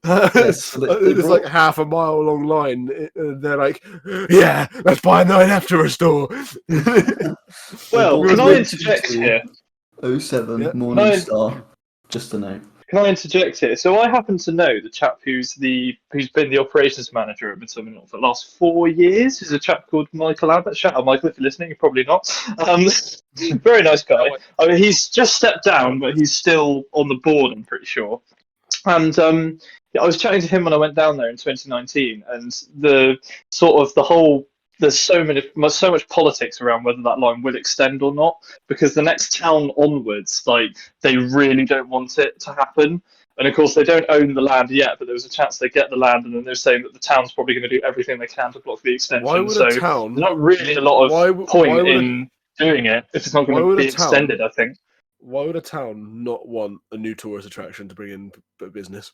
Yes, so they It's brought- like half a mile long line. They're like, "Yeah, let's buy a 9F to restore." Well, bought can I it. interject here? 07 Yeah. Morning Star. Just a note. Can I interject here? So I happen to know the chap who's been the operations manager at Midsummer Norton for the last 4 years. Is a chap called Michael Abbott. Shout out, Michael, if you're listening. You're probably not. Very nice guy. I mean, he's just stepped down, but he's still on the board. I'm pretty sure. And yeah, I was chatting to him when I went down there in 2019, and the sort of the whole there's so much politics around whether that line will extend or not, because the next town onwards, like they really don't want it to happen. And of course, they don't own the land yet, but there was a chance they get the land, and then they're saying that the town's probably going to do everything they can to block the extension. Why would so a town? there's not really a lot of point in doing it if it's not why going to would a be town- extended. I think. Why would a town not want a new tourist attraction to bring in business?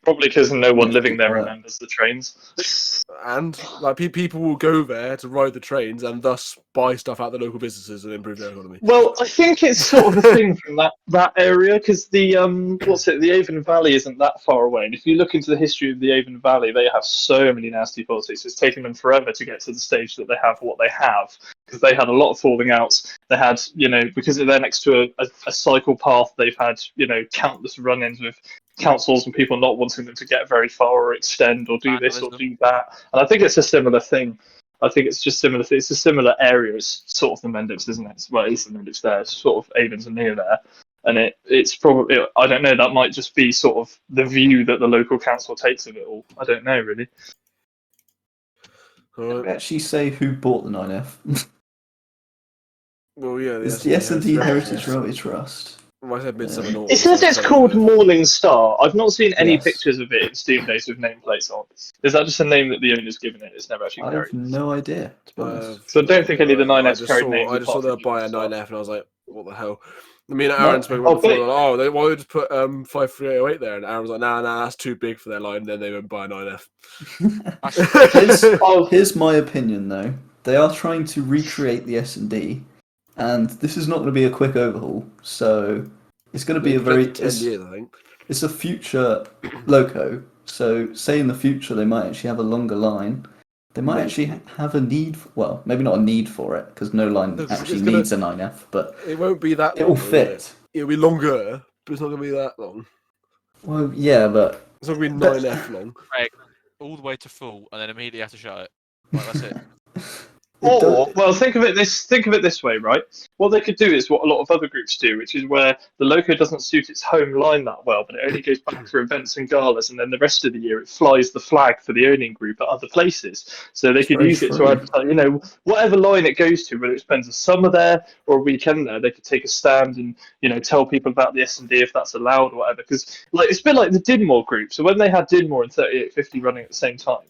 Probably because no one Let's living be there quiet. remembers the trains. And like people will go there to ride the trains and thus buy stuff out of the local businesses and improve their economy. Well, I think it's sort of a thing from that area, because the the Avon Valley isn't that far away, and if you look into the history of the Avon Valley, they have so many nasty politics. It's taken them forever to get to the stage that they have what they have, because they had a lot of falling outs. They had, because they're next to a cycle path, they've had, countless run-ins with councils and people not wanting them to get very far or extend or do this or do that. And I think it's a similar thing. I think it's just similar. It's a similar area as sort of the Mendips, isn't it? Well, at least the Mendips there. It's sort of Avon's and near there. And it's probably, I don't know, that might just be sort of the view that the local council takes of it all. I don't know, really. Did we actually say who bought the 9F? Well, yeah, It's the S&D Heritage Railway Trust. Well, I said Midsummer Norton. It says it's called Morning Star. I've not seen any Yes. pictures of it in Steam Days with nameplates on. Is that just a name that the owner's given it? It's never actually I carried. have no idea, to be honest. So I don't think any of the 9Fs carried names. I just saw apart them from buy a Star. 9F and I was like, what the hell? Me and Aaron spoke Oh, about before. but- Why don't they just put 53808 there? And Aaron was like, nah, that's too big for their line. Then they went buy a 9F. Here's my opinion, though. They are trying to recreate the S&D, and this is not going to be a quick overhaul. So it's going to be a very 10 years, I think. It's a future loco. So say in the future they might actually have a longer line. They might actually have a need. Well, maybe not a need for it, because no line No, 'cause actually it's gonna- needs a 9F. But It won't be that it long. will fit. It'll be longer, but it's not going to be that long. Well, yeah, but It's not going to be 9F long. All the way to full, and then immediately have to shut it. Like, that's it. Well, think of it this way, right? What they could do is what a lot of other groups do, which is where the loco doesn't suit its home line that well, but it only goes back for events and galas, and then the rest of the year it flies the flag for the owning group at other places. So they could very use it to true. advertise, whatever line it goes to, whether it spends a summer there or a weekend there, they could take a stand and tell people about the S&D if that's allowed or whatever. Because it's a bit like the Dinmore group. So when they had Dinmore and 3850 running at the same time,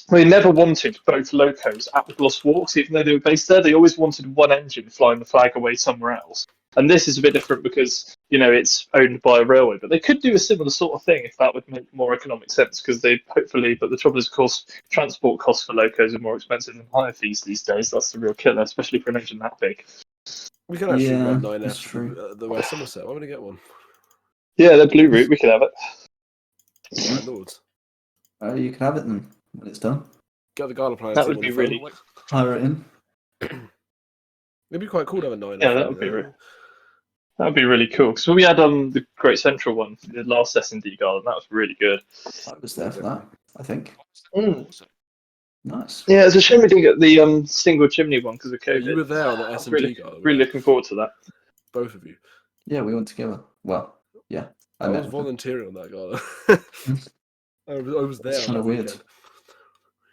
they never wanted both locos at the Gloss Walks, even though they were based there. They always wanted one engine flying the flag away somewhere else. And this is a bit different because, it's owned by a railway. But they could do a similar sort of thing if that would make more economic sense, because they hopefully, but the trouble is, of course, transport costs for locos are more expensive than hire fees these days. That's the real killer, especially for an engine that big. We can actually Yeah, run that's 9F true. the West Somerset. Why would I get one? Yeah, the blue route, we could have it. My lords. You can have it then when it's done. Get the gala plan. That would be really. Hire it in. It'd be quite cool to have a 9F. Yeah, that would be That would be really cool. Because we had the Great Central one, the last S&D Garden, that was really good. I was there for that, I think. Nice. Yeah, it's a shame we didn't get the single chimney one because of COVID. You were there on the I was S&D really, gala. really looking forward to that. Both of you. Yeah, we went together. Well, yeah. I was met volunteering on that gala. I was there. It's on kind of that weird. weekend.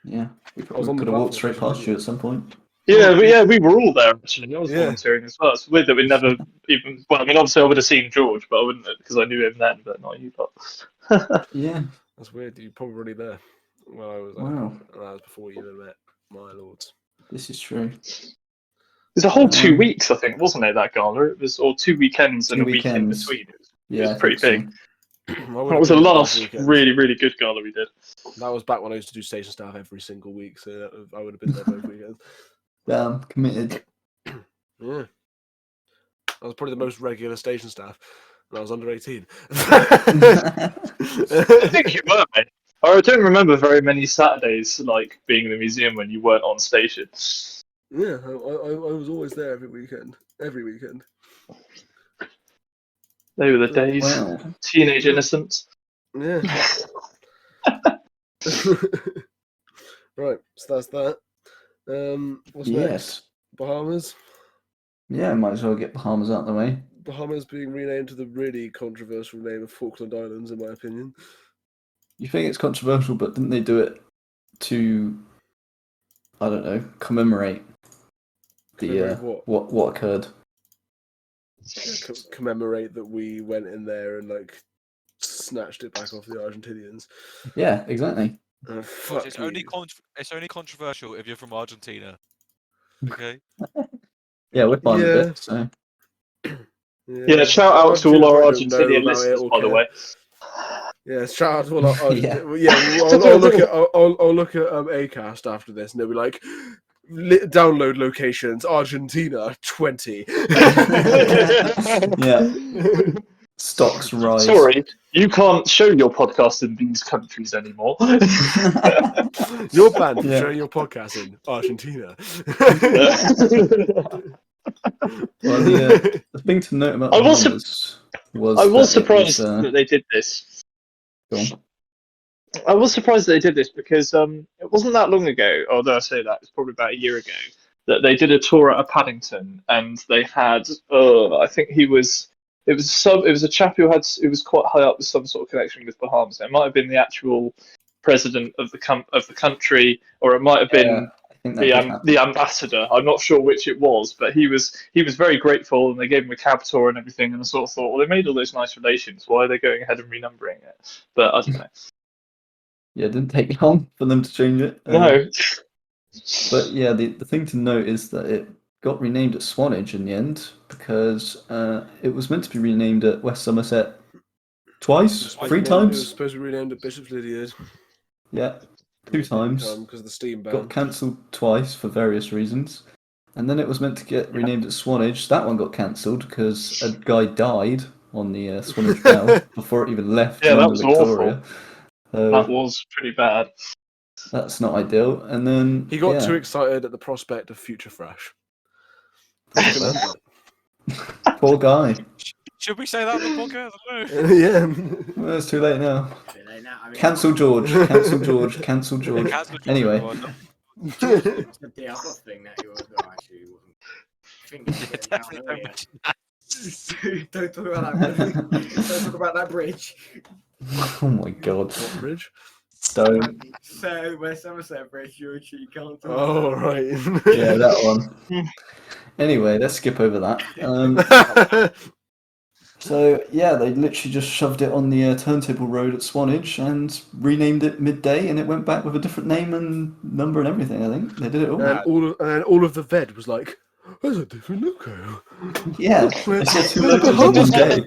Yeah, we I was on the could have walked platform, straight past actually. you at some point. Yeah, we were all there actually. I was Yeah. volunteering as well. It's weird that we never even. Well, I mean, obviously I would have seen George, but I wouldn't because I knew him then, but not you. But Yeah. That's weird. You're probably already there. Well, I was there. Wow. And that was before you even met my lords. This is true. there's a whole 2 Um, weeks, I think, wasn't it? That gala. It was or 2 weekends and 2 a week in weekends. between. It Yeah, was I pretty think big. so. That was the last really, really good gala we did. That was back when I used to do station staff every single week, so I would have been there both weekends. Damn, committed. Yeah. I was probably the most regular station staff, and I was under 18. I think you were, mate. I don't remember very many Saturdays like being in the museum when you weren't on station. Yeah, I was always there every weekend. Every weekend. They were the days. Wow. Teenage innocence. Yeah. Right, so that's that. What's Yes. next? Bahamas. Yeah, might as well get Bahamas out of the way. Bahamas being renamed to the really controversial name of Falkland Islands, in my opinion. You think it's controversial, but didn't they do it to, I don't know, commemorate the Commemorate what? what occurred? Yeah, commemorate that we went in there and like snatched it back off the Argentinians. Yeah, exactly. Fuck It's you. only controversial if you're from Argentina. Okay. Yeah, we're fine with Yeah. it. So Yeah, shout out to all our Argentinian about it listeners, or by the care. way. Yeah, shout out to all our Yeah. I'll look at Acast after this, and they'll be like, download locations Argentina 20. yeah, stocks rise. Sorry, you can't show your podcast in these countries anymore. You're banned from Yeah. showing your podcast in Argentina. Well, the thing to note about I was Bahamas was I was that it surprised was, that they did this. go on. I was surprised that they did this because it wasn't that long ago, although I say that, it's probably about a year ago, that they did a tour out of Paddington and they had, I think it was a chap who was quite high up with some sort of connection with Bahamas. It might have been the actual president of the country, or it might have been I think that did happen. the ambassador. I'm not sure which it was, but he was very grateful, and they gave him a cab tour and everything. And I sort of thought, well, they made all those nice relations. Why are they going ahead and renumbering it? But I don't know. Yeah, it didn't take long for them to change it. No. But yeah, the thing to note is that it got renamed at Swanage in the end because it was meant to be renamed at West Somerset twice, It was 3 It was times. supposed to be renamed at Bishop's Lydiard. Yeah, 2 times. Because of the steam ban. Got cancelled twice for various reasons. And then it was meant to get renamed at Swanage. That one got cancelled because a guy died on the Swanage Bell before it even left Yeah, that London was Victoria. That was pretty bad. That's not ideal. And then He got too excited at the prospect of future fresh. Poor guy. Should we say that on the podcast? I don't know. Yeah. Well, it's too late now. I mean, Cancel George. Cancel George. Cancel George. Cancel George, Anyway. everyone. the other thing that you were actually wasn't. I think Yeah, definitely don't mention that. don't talk about that bridge. Don't talk about that bridge. Oh my god. What bridge? Don't. So West Somerset Bridge, you can't talk Oh, about. right. Yeah, that one. Anyway, let's skip over that. So yeah, they literally just shoved it on the Turntable Road at Swanage and renamed it midday, and it went back with a different name and number and everything. I think they did it all. And all of the VED was like, there's a different logo. Yeah, they said 2 locals in one day.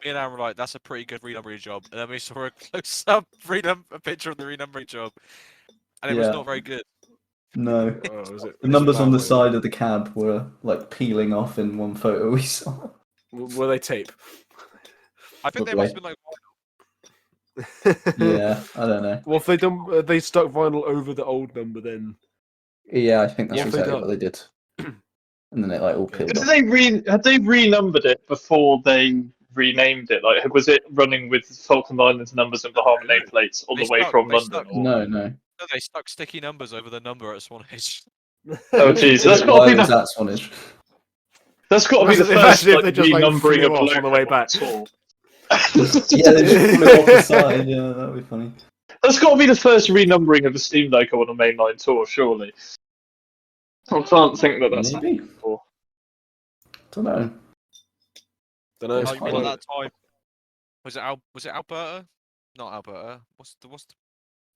Me and Aaron were like, that's a pretty good renumbering job. And then we saw a close-up a picture of the renumbering job, and it was Yeah. not very good. No, Was it? the numbers on the side of the cab were like peeling off in one photo we saw. Were they tape? I think they Probably. must have been like, Yeah, I don't know. Well, if they stuck vinyl over the old number, then Yeah, I think that's What have they exactly done? what they did. And then it like all peeled off. Had they renumbered it before they renamed it? Like, was it running with Falkland Islands numbers and Bahama nameplates all They the way stuck- from they London? stuck- Or... No. no, they stuck sticky numbers over the number at Swanage. Oh, jeez, that's got Why to be was the that Swanage? that's got to be the Imagine first if like, they just, like, renumbering flew of off on the way logo back. at all. Yeah, they just flew off the side. Yeah, that would be funny. That's got to be the first renumbering of a Steam logo on a mainline tour, surely. I can't think that that's Maybe. happened before. Don't know. Don't know. It's Like, quite remember a- that time? Was it Alberta? Not Alberta. What's the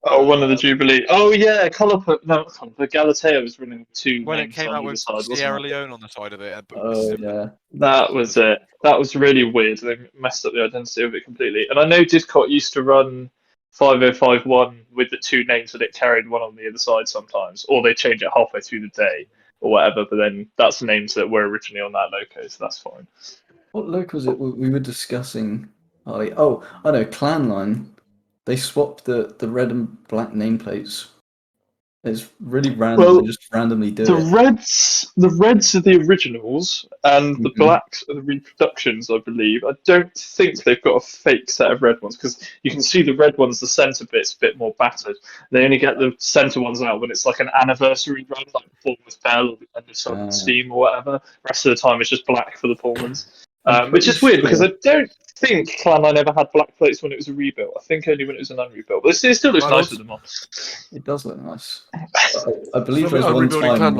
Oh, one of the Jubilee. Oh yeah, the Galatea was running two when it names came on out either with side, Sierra wasn't it? Leone on the side of it? But Oh yeah. That was it. That was really weird. They messed up the identity of it completely. And I know Didcot used to run 5051 with the two names that it carried one on the other side sometimes, or they change it halfway through the day or whatever. But then that's the names that were originally on that loco, so that's fine. What local was it we were discussing? Harley? Oh, I know. Clanline. They swapped the red and black nameplates. It's really random. Well, They just randomly do the it. reds are the originals, and the Mhm. blacks are the reproductions, I believe. I don't think they've got a fake set of red ones because you can see the red ones, the centre bit's a bit more battered. They only get the centre ones out when it's like an anniversary run, like Bournemouth Bell or the end of Southern Steam or whatever. The rest of the time, it's just black for the Pullmans, I'm which pretty is weird because sure- I don't think Clanline ever had black plates when it was a rebuild. I think only when it was an unrebuild. But it still looks My nice lords. with them on. It does look nice. I believe So there was I'm one rebuilding time Clanline.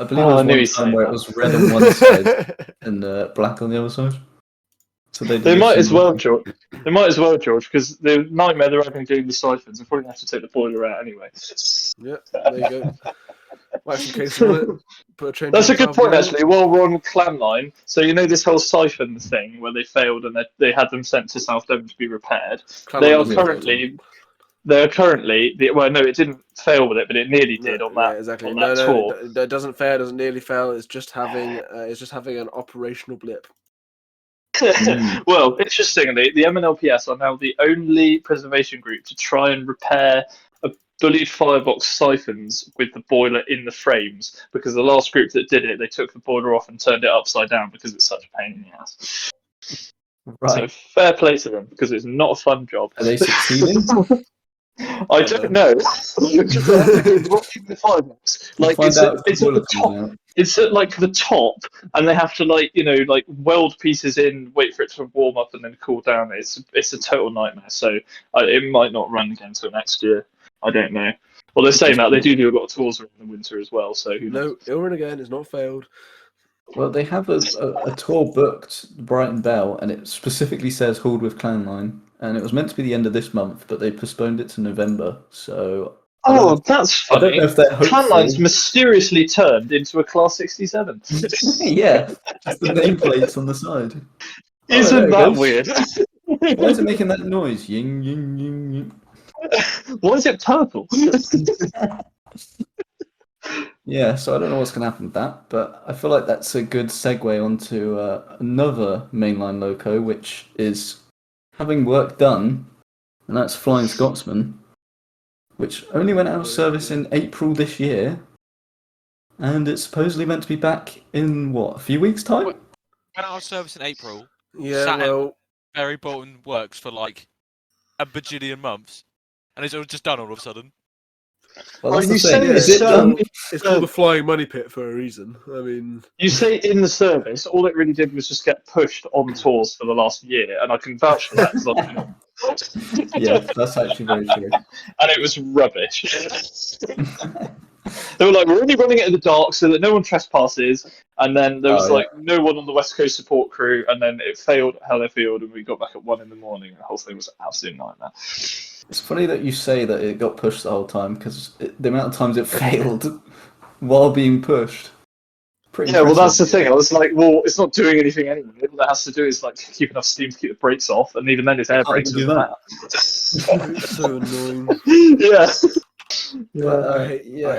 where I knew he'd say it that. was red on one side and black on the other side. So they They did might as well, some- George. They might as well, George, because the nightmare they're having doing the siphons, they're probably going to have to take the boiler out anyway. Yeah, there you go. Whack some casing on it. Put a chain That's a to good the point, valve actually. While we're on Clanline, so you know this whole siphon thing where they failed and they had them sent to South Devon to be repaired. They are currently, well, no, it didn't fail with it, but it nearly did on Yeah, that exactly. on No, that tour. it doesn't fail. It doesn't nearly fail. It's just having an operational blip. Well, interestingly, the MNLPS are now the only preservation group to try and repair a bullied firebox siphons with the boiler in the frames, because the last group that did it, they took the boiler off and turned it upside down because it's such a pain in the ass. So Right. fair play to them, because it's not a fun job. Are they succeeding? I don't know. They have to go right in the firebox. We'll Like find it's out if it's the at boiler the comes top. out. It's at like the top, and they have to like weld pieces in, wait for it to warm up, and then cool down. It's a total nightmare. So it might not run again until next year. I don't know. Well, they're saying that they do a lot of tours around the winter as well. So who knows? No, it'll run again. It's not failed. Well, they have a tour booked, Brighton Bell, and it specifically says hauled with Clanline, and it was meant to be the end of this month, but they postponed it to November. So Oh, that's I don't funny. know if they're hopeful. Clanline's mysteriously turned into a Class 67. Yeah, just the nameplates on the side. Isn't there it that goes. weird? Why is it making that noise? Ying ying ying ying. Why is it purple? Yeah, so I don't know what's going to happen with that, but I feel like that's a good segue onto another mainline loco, which is having work done, and that's Flying Scotsman, which only went out of service in April this year, and it's supposedly meant to be back in, what, a few weeks' time? went out of service in April. Yeah, Sat in well, Barry Bolton works for like a bajillion months, and it's all just done all of a sudden. Well, Oh, that's the you thing. say Is it's it done? it's called the Flying Money Pit for a reason. I mean, You say in the service, all it really did was just get pushed on tours for the last year, and I can vouch for that because I've been on. Yeah, that's actually very true. And it was rubbish. They were like, we're only running it in the dark so that no one trespasses, and then there was no one on the West Coast support crew, and then it failed at Hellerfield, and we got back at 1 in the morning, and the whole thing was an absolute nightmare. It's funny that you say that it got pushed the whole time, because the amount of times it failed while being pushed. Pretty Yeah, well, that's impressive. the thing. I was like, well, it's not doing anything anyway. All it has to do is like keep enough steam to keep the brakes off, and even then, it's air Can't brakes. even do that. it's so annoying. Yeah. I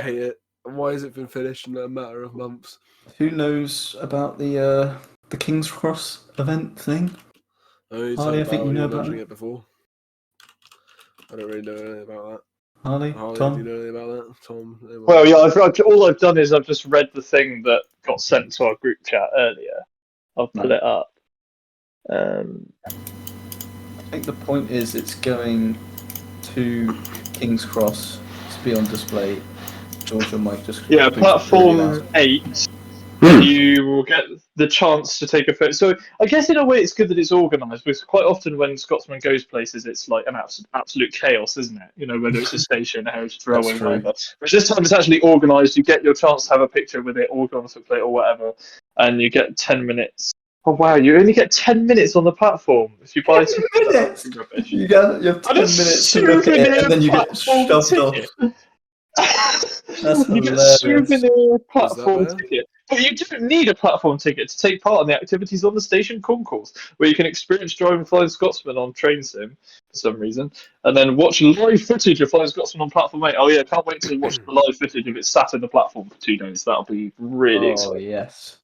hate it. Why has it been finished in a matter of months? Who knows about the King's Cross event thing? Harley, I think you know about mentioning it. it before. I don't really know anything about that. Harley, Harley, Tom? do you know anything about that? Tom? Well, yeah, all I've done is I've just read the thing that got sent to our group chat earlier. I'll pull it up. I think the point is it's going to King's Cross to be on display. George and Mike just Yeah, boosted platform really loud. 8 you will get the chance to take a photo. So I guess in a way it's good that it's organised, because quite often when Scotsman goes places, it's like an absolute chaos, isn't it? You know, whether it's a station, a heritage railway, true. whatever. Whereas this time it's actually organised. You get your chance to have a picture with it, or go on a plate or whatever, and you get 10 minutes. Oh wow! You only get 10 minutes on the platform if you buy a 10 ticket. minutes. That's rubbish. You have 10 minutes to look at it, and then you get shoved off. That's You get a hilarious. souvenir platform bad? ticket. But you don't need a platform ticket to take part in the activities on the station concourse, where you can experience driving Flying Scotsman on train sim for some reason, and then watch live footage of Flying Scotsman on platform 8. Oh yeah, can't wait to watch the live footage of it sat in the platform for 2 days. That'll be really exciting. Yes.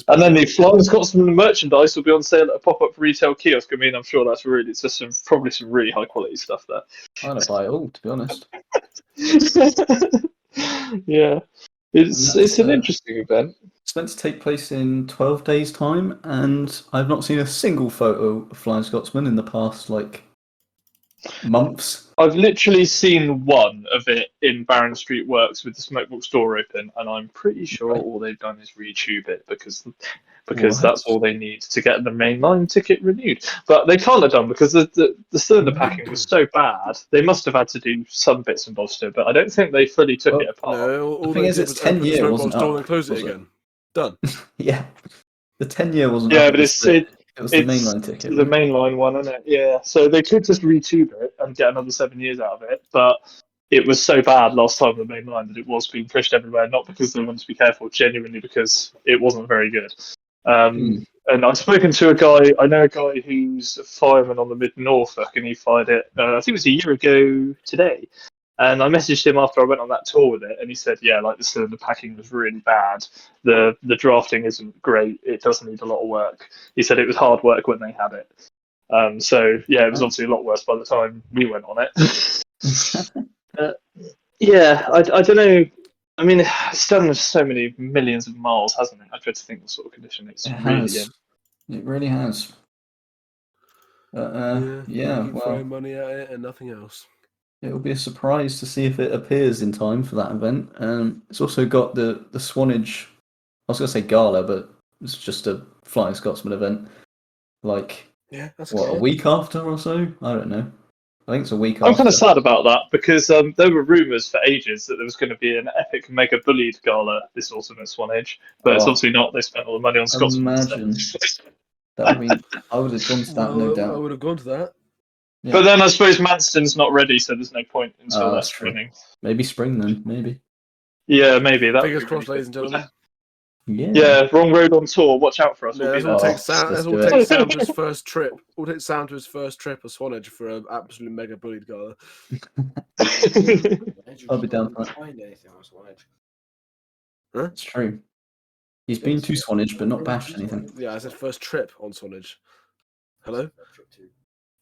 And then the Flying Scotsman merchandise will be on sale at a pop-up retail kiosk. I mean, I'm sure that's really, it's just probably some really high-quality stuff there. I'd buy it all, to be honest. Yeah, it's an interesting event. It's meant to take place in 12 days' time, and I've not seen a single photo of Flying Scotsman in the past, months. I've literally seen one of it in Barron Street Works with the smokebox door open, and I'm pretty sure all they've done is retube it because What? that's all they need to get the mainline ticket renewed. But they can't have done because the cylinder packing was so bad. They must have had to do some bits and bobs to it, but I don't think they fully took it apart. No, all thing they is, did it's was 10 open the year, smoke wasn't box door up, and close it was it? again. Done. Yeah. The 10-year wasn't Yeah, up, but it it's was the mainline ticket. the mainline one, isn't it? Yeah. So they could just retube it and get another 7 years out of it, but it was so bad last time on the mainline that it was being pushed everywhere, not because they wanted to be careful, genuinely because it wasn't very good. And I've spoken to I know a guy who's a fireman on the Mid Norfolk, and he fired it, I think it was a year ago today. And I messaged him after I went on that tour with it, and he said, yeah, the cylinder packing was really bad. The drafting isn't great. It does need a lot of work. He said it was hard work when they had it. So, yeah, it was obviously a lot worse by the time we went on it. Yeah, I don't know. I mean, it's done so many millions of miles, hasn't it? I dread to think what sort of condition it's really in. It really has. Keep throwing money at it and nothing else. It'll be a surprise to see if it appears in time for that event. It's also got the Swanage, I was going to say gala, but it's just a Flying Scotsman event. A week after or so? I don't know. I think it's a week after. I'm kind of sad about that because there were rumours for ages that there was going to be an epic mega bullied gala this autumn at Swanage, but it's obviously not. They spent all the money on Scotsman. Imagine. That would be. I would have gone to that, no doubt. I would have gone to that. Yeah. But then I suppose Manston's not ready, so there's no point until that's spinning. Maybe spring then, maybe. Yeah, maybe. Fingers crossed, ladies and gentlemen. Yeah, wrong road on tour. Watch out for us. Yeah, we'll take Sam to his first trip. We'll take Sam to his first trip of Swanage for an absolutely mega bullied gala. I'll be down for that. Find anything on Swanage. Huh? It's true. He's been to Swanage, but not bashed anything. Yeah, I said first trip on Swanage. Hello?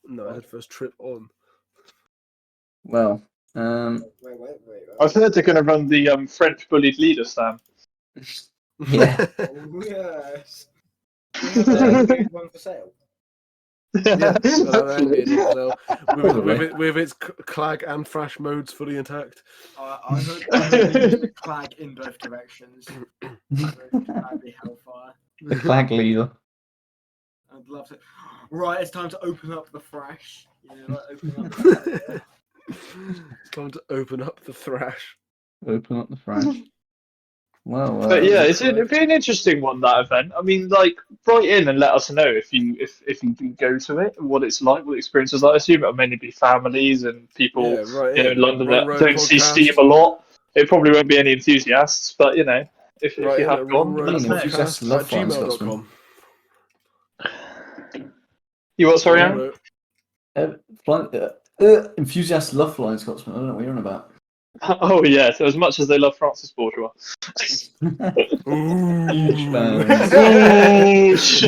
No, I said first trip on. Well, Wait. I've heard they're going to run the French bullied leader, Sam. yeah. Oh, yes. One for sale. With its clag and thrash modes fully intact. I heard clag in both directions. That'd be hellfire. The clag leader. I'd love to. Right, it's time to open up the thrash. Open up It's time to open up the thrash. Open up the thrash. Well, but yeah, it'd be an interesting one, that event. I mean, write in and let us know if you do go to it, what it's like, what the experience is like. I assume it'll mainly be families and people in London that don't see Steam a lot. It probably won't be any enthusiasts, but if you have gone, enthusiasts love Flying Scotsman. You what? Sorry, Aaron? Enthusiasts love Flying Scotsman. I don't know what you're on about. Oh yeah, so as much as they love Francis Bourgeois. Huge fans.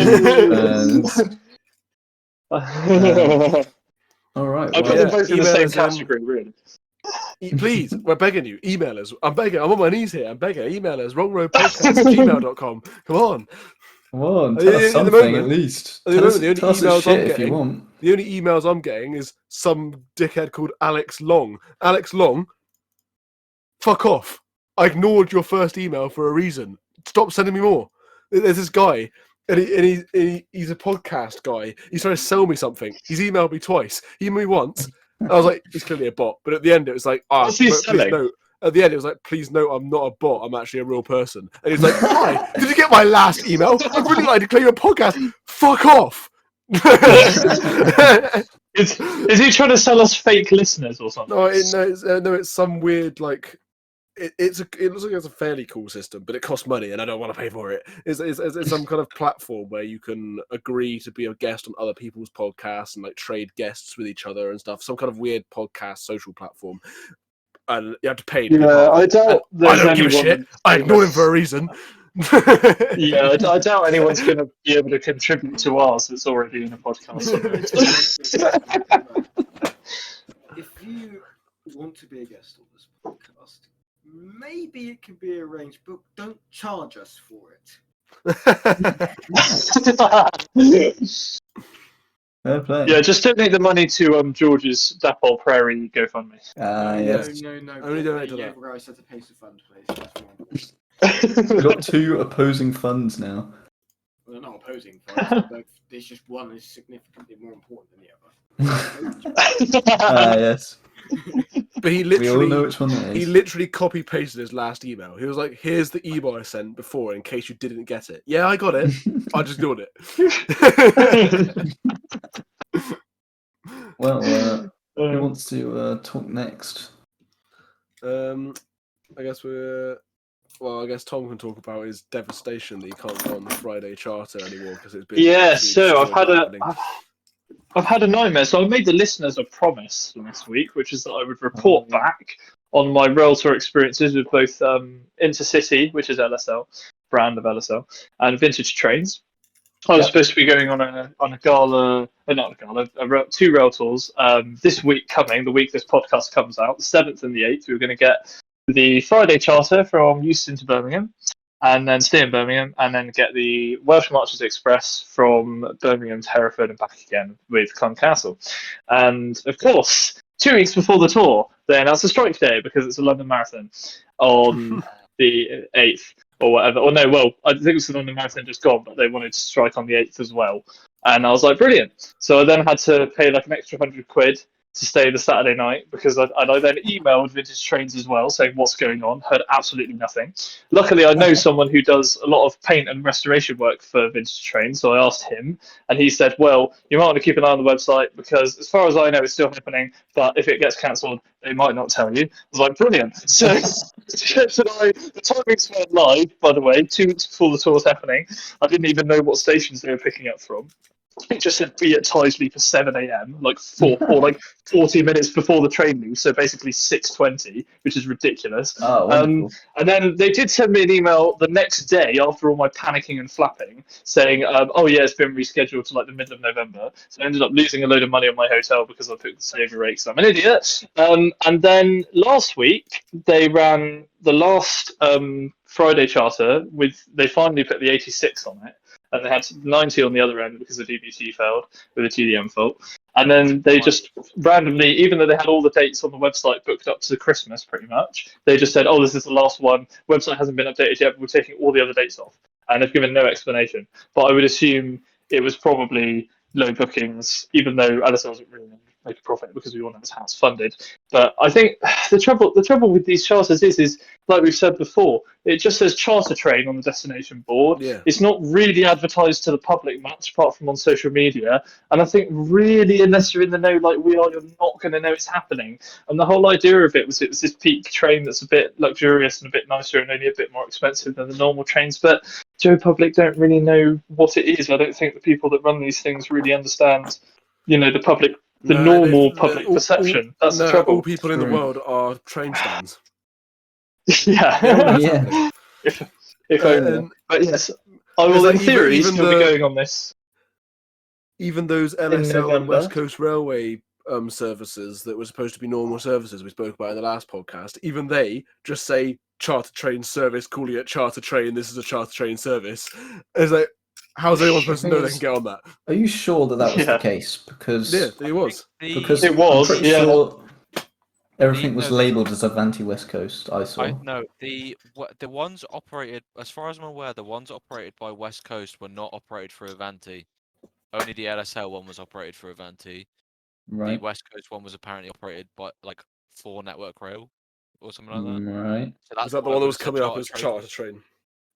All right. I put them both in the same category, really. Please, we're begging you. Email us. I'm begging. I'm on my knees here. I'm begging. Email us. wrongroadpodcast@gmail.com. Come on. Come on. Tell us something at least. Tell us shit if you want. The only emails I'm getting is some dickhead called Alex Long. Alex Long, fuck off. I ignored your first email for a reason. Stop sending me more. There's this guy, and he's a podcast guy. He's trying to sell me something. He's emailed me twice. He emailed me once. I was like, he's clearly a bot. But at the end, it was like, What's he please selling? note. At the end, it was like, please note, I'm not a bot. I'm actually a real person. And he's like, hi, did you get my last email? I'd really like to claim your podcast. Fuck off. Is he trying to sell us fake listeners or something? No, it's some weird like. It looks like it's a fairly cool system, but it costs money, and I don't want to pay for it. It's some kind of platform where you can agree to be a guest on other people's podcasts and like trade guests with each other and stuff. Some kind of weird podcast social platform, and you have to pay. To be part of I it. doubt And there's I don't give a anyone. shit. I ignored him for a reason. Yeah, I doubt anyone's going to be able to contribute to ours that's already in a podcast. If you want to be a guest on this podcast, maybe it can be arranged, but don't charge us for it. Fair play. Yeah, just donate the money to George's Dapple Prairie GoFundMe. Yes. No. Only donate to that. I said to pay the fund, please. That's more important. We've got two opposing funds now. Well, they're not opposing funds, but there's just one is significantly more important than the other. Yes. But he We all know literally, which one that he is. literally copy pasted his last email. He was like, "Here's the email I sent before, in case you didn't get it." Yeah, I got it. I just ignored it. Well, who wants to talk next? I guess I guess Tom can talk about his devastation that he can't go on the Friday charter anymore because it's been. Yeah, so I've destroyed had by happening. I've had a nightmare. So I made the listeners a promise last week, which is that I would report back on my rail tour experiences with both Intercity, which is LSL, brand of LSL, and Vintage Trains. I was supposed to be going on a gala, not a gala, two rail tours this week coming, the week this podcast comes out, the 7th and the 8th. We were going to get the Friday charter from Euston to Birmingham, and then stay in Birmingham, and then get the Welsh Marches Express from Birmingham to Hereford and back again with Clun Castle. And of course, 2 weeks before the tour, they announced a strike day because it's a London Marathon on the 8th or whatever. Or no, well, I think it was the London Marathon just gone, but they wanted to strike on the 8th as well. And I was like, brilliant. So I then had to pay like an extra £100 to stay the Saturday night because I then emailed Vintage Trains as well saying what's going on, heard absolutely nothing. Luckily, I know someone who does a lot of paint and restoration work for Vintage Trains, so I asked him, and he said, well, you might want to keep an eye on the website because as far as I know, it's still happening, but if it gets cancelled, they might not tell you. I was like, brilliant. So the timings went live, by the way, 2 weeks before the tour was happening. I didn't even know what stations they were picking up from. It just said be at Tisley for 7 a.m. like 40 minutes before the train leaves, so basically 6:20, which is ridiculous. Oh, wonderful. And then they did send me an email the next day after all my panicking and flapping, saying, "Oh yeah, it's been rescheduled to like the middle of November." So I ended up losing a load of money on my hotel because I picked the saver rate. So I'm an idiot. And then last week they ran the last Friday charter they finally put the 86 on it. And they had 90 on the other end because the DBT failed with a TDM fault. And then they just randomly, even though they had all the dates on the website booked up to Christmas pretty much, they just said, oh, this is the last one. Website hasn't been updated yet, but we're taking all the other dates off. And they've given no explanation. But I would assume it was probably low bookings, even though LSL doesn't really make a profit because we all know it's how it's funded. But I think the trouble with these charters is like we've said before, it just says charter train on the destination board. Yeah. It's not really advertised to the public much apart from on social media. And I think really, unless you're in the know like we are, you're not going to know it's happening. And the whole idea of it was this peak train that's a bit luxurious and a bit nicer and only a bit more expensive than the normal trains. But Joe Public don't really know what it is. I don't think the people that run these things really understand, the normal public perception. That's the trouble. All people in the world are train stands. Yeah. Yeah. If only. But yes, I will in theory still be going on this. Even those LSL and November. West Coast Railway services that were supposed to be normal services we spoke about in the last podcast, even they just say charter train service, calling it charter train. This is a charter train service. It's like, how's anyone supposed to know they can get on that? Are you sure that was the case? Because Yeah, it was. because It was, I'm pretty yeah. sure Everything was no, labelled as Avanti West Coast. I saw. the ones operated, as far as I'm aware, the ones operated by West Coast were not operated through Avanti. Only the LSL one was operated through Avanti. The Right. West Coast one was apparently operated by for Network Rail or something like that. Right. So that's Was that the why it one that would was have said coming up charter as train. charter train?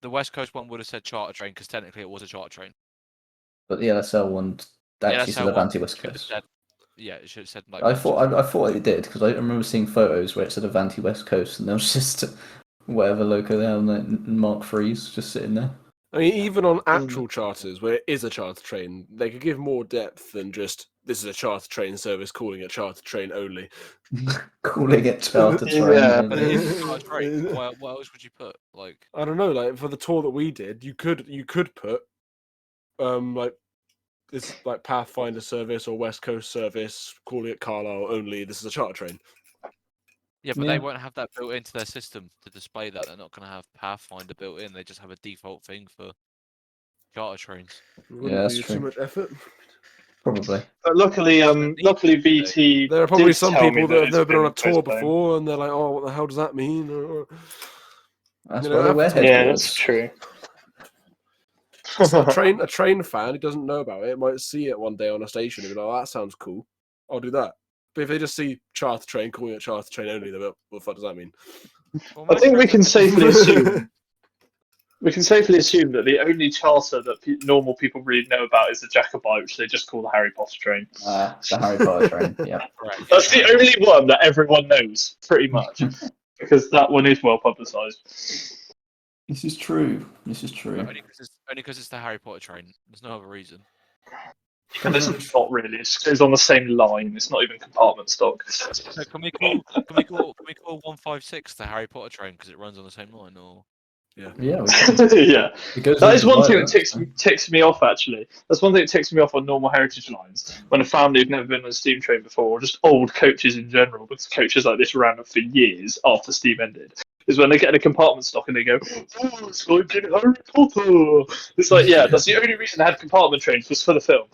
The West Coast one would have said charter train because technically it was a charter train. But the LSL one The actually said LSL one Avanti West should have Coast. said, yeah, it should have said like. I thought it did because I remember seeing photos where it said Avanti West Coast and there was just whatever loco there on the Mark III's just sitting there. I mean, even on actual charters where it is a charter train, they could give more depth than just this is a charter train service calling it charter train only. Calling it charter train. Yeah. But it is a charter train. What else would you put? Like, I don't know, like for the tour that we did, you could put like this like Pathfinder service or West Coast service, calling it Carlisle only. This is a charter train. yeah, but Yeah. they won't have that built into their system to display that. They're not going to have Pathfinder built in. They just have a default thing for charter trains. Wouldn't that's be true. too much effort. Probably. But luckily, luckily BT. There are probably did some tell me people that have it's never been on a been tour postponed. before, and they're like, "Oh, what the hell does that mean?" Or, That's you why know, they wear advertise- Yeah, headboards. that's true. So a train fan who doesn't know about it might see it one day on a station and be like, "Oh, that sounds cool. I'll do that." But if they just see charter train, calling it charter train only, they're like, "What the fuck does that mean?" Well, I my think we friend can had- safely assume. We can safely assume that the only charter that normal people really know about is the Jacobite, which they just call the Harry Potter train. The Harry Potter train. Yeah. Correct, That's yeah, the only one that everyone knows, pretty much, because that one is well publicised. This is true. This is true. Only because it's the Harry Potter train. There's no other reason. And it's not really. It just goes on the same line. It's not even compartment stock. So can we call 156 the Harry Potter train because it runs on the same line? Or Yeah. Yeah. It goes That is into one thing Violet, that so- ticks me off, actually. That's one thing that ticks me off on normal heritage lines. When a family have never been on a steam train before, or just old coaches in general, because coaches like this ran for years after steam ended, is when they get in a compartment stock and they go, "Oh, it's like in Harry Potter." It's like, yeah, that's the only reason I had compartment trains was for the film.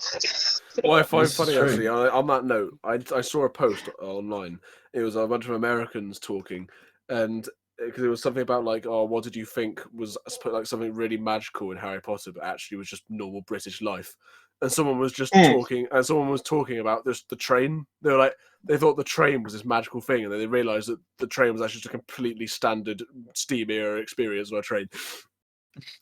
What I find This is funny, true. actually, on that note, I saw a post online. It was a bunch of Americans talking, and because it was something about like, "Oh, what did you think was like something really magical in Harry Potter, but actually was just normal British life?" And someone was just talking, and someone was talking about the train. They were like, they thought the train was this magical thing, and then they realised that the train was actually just a completely standard steam era experience on a train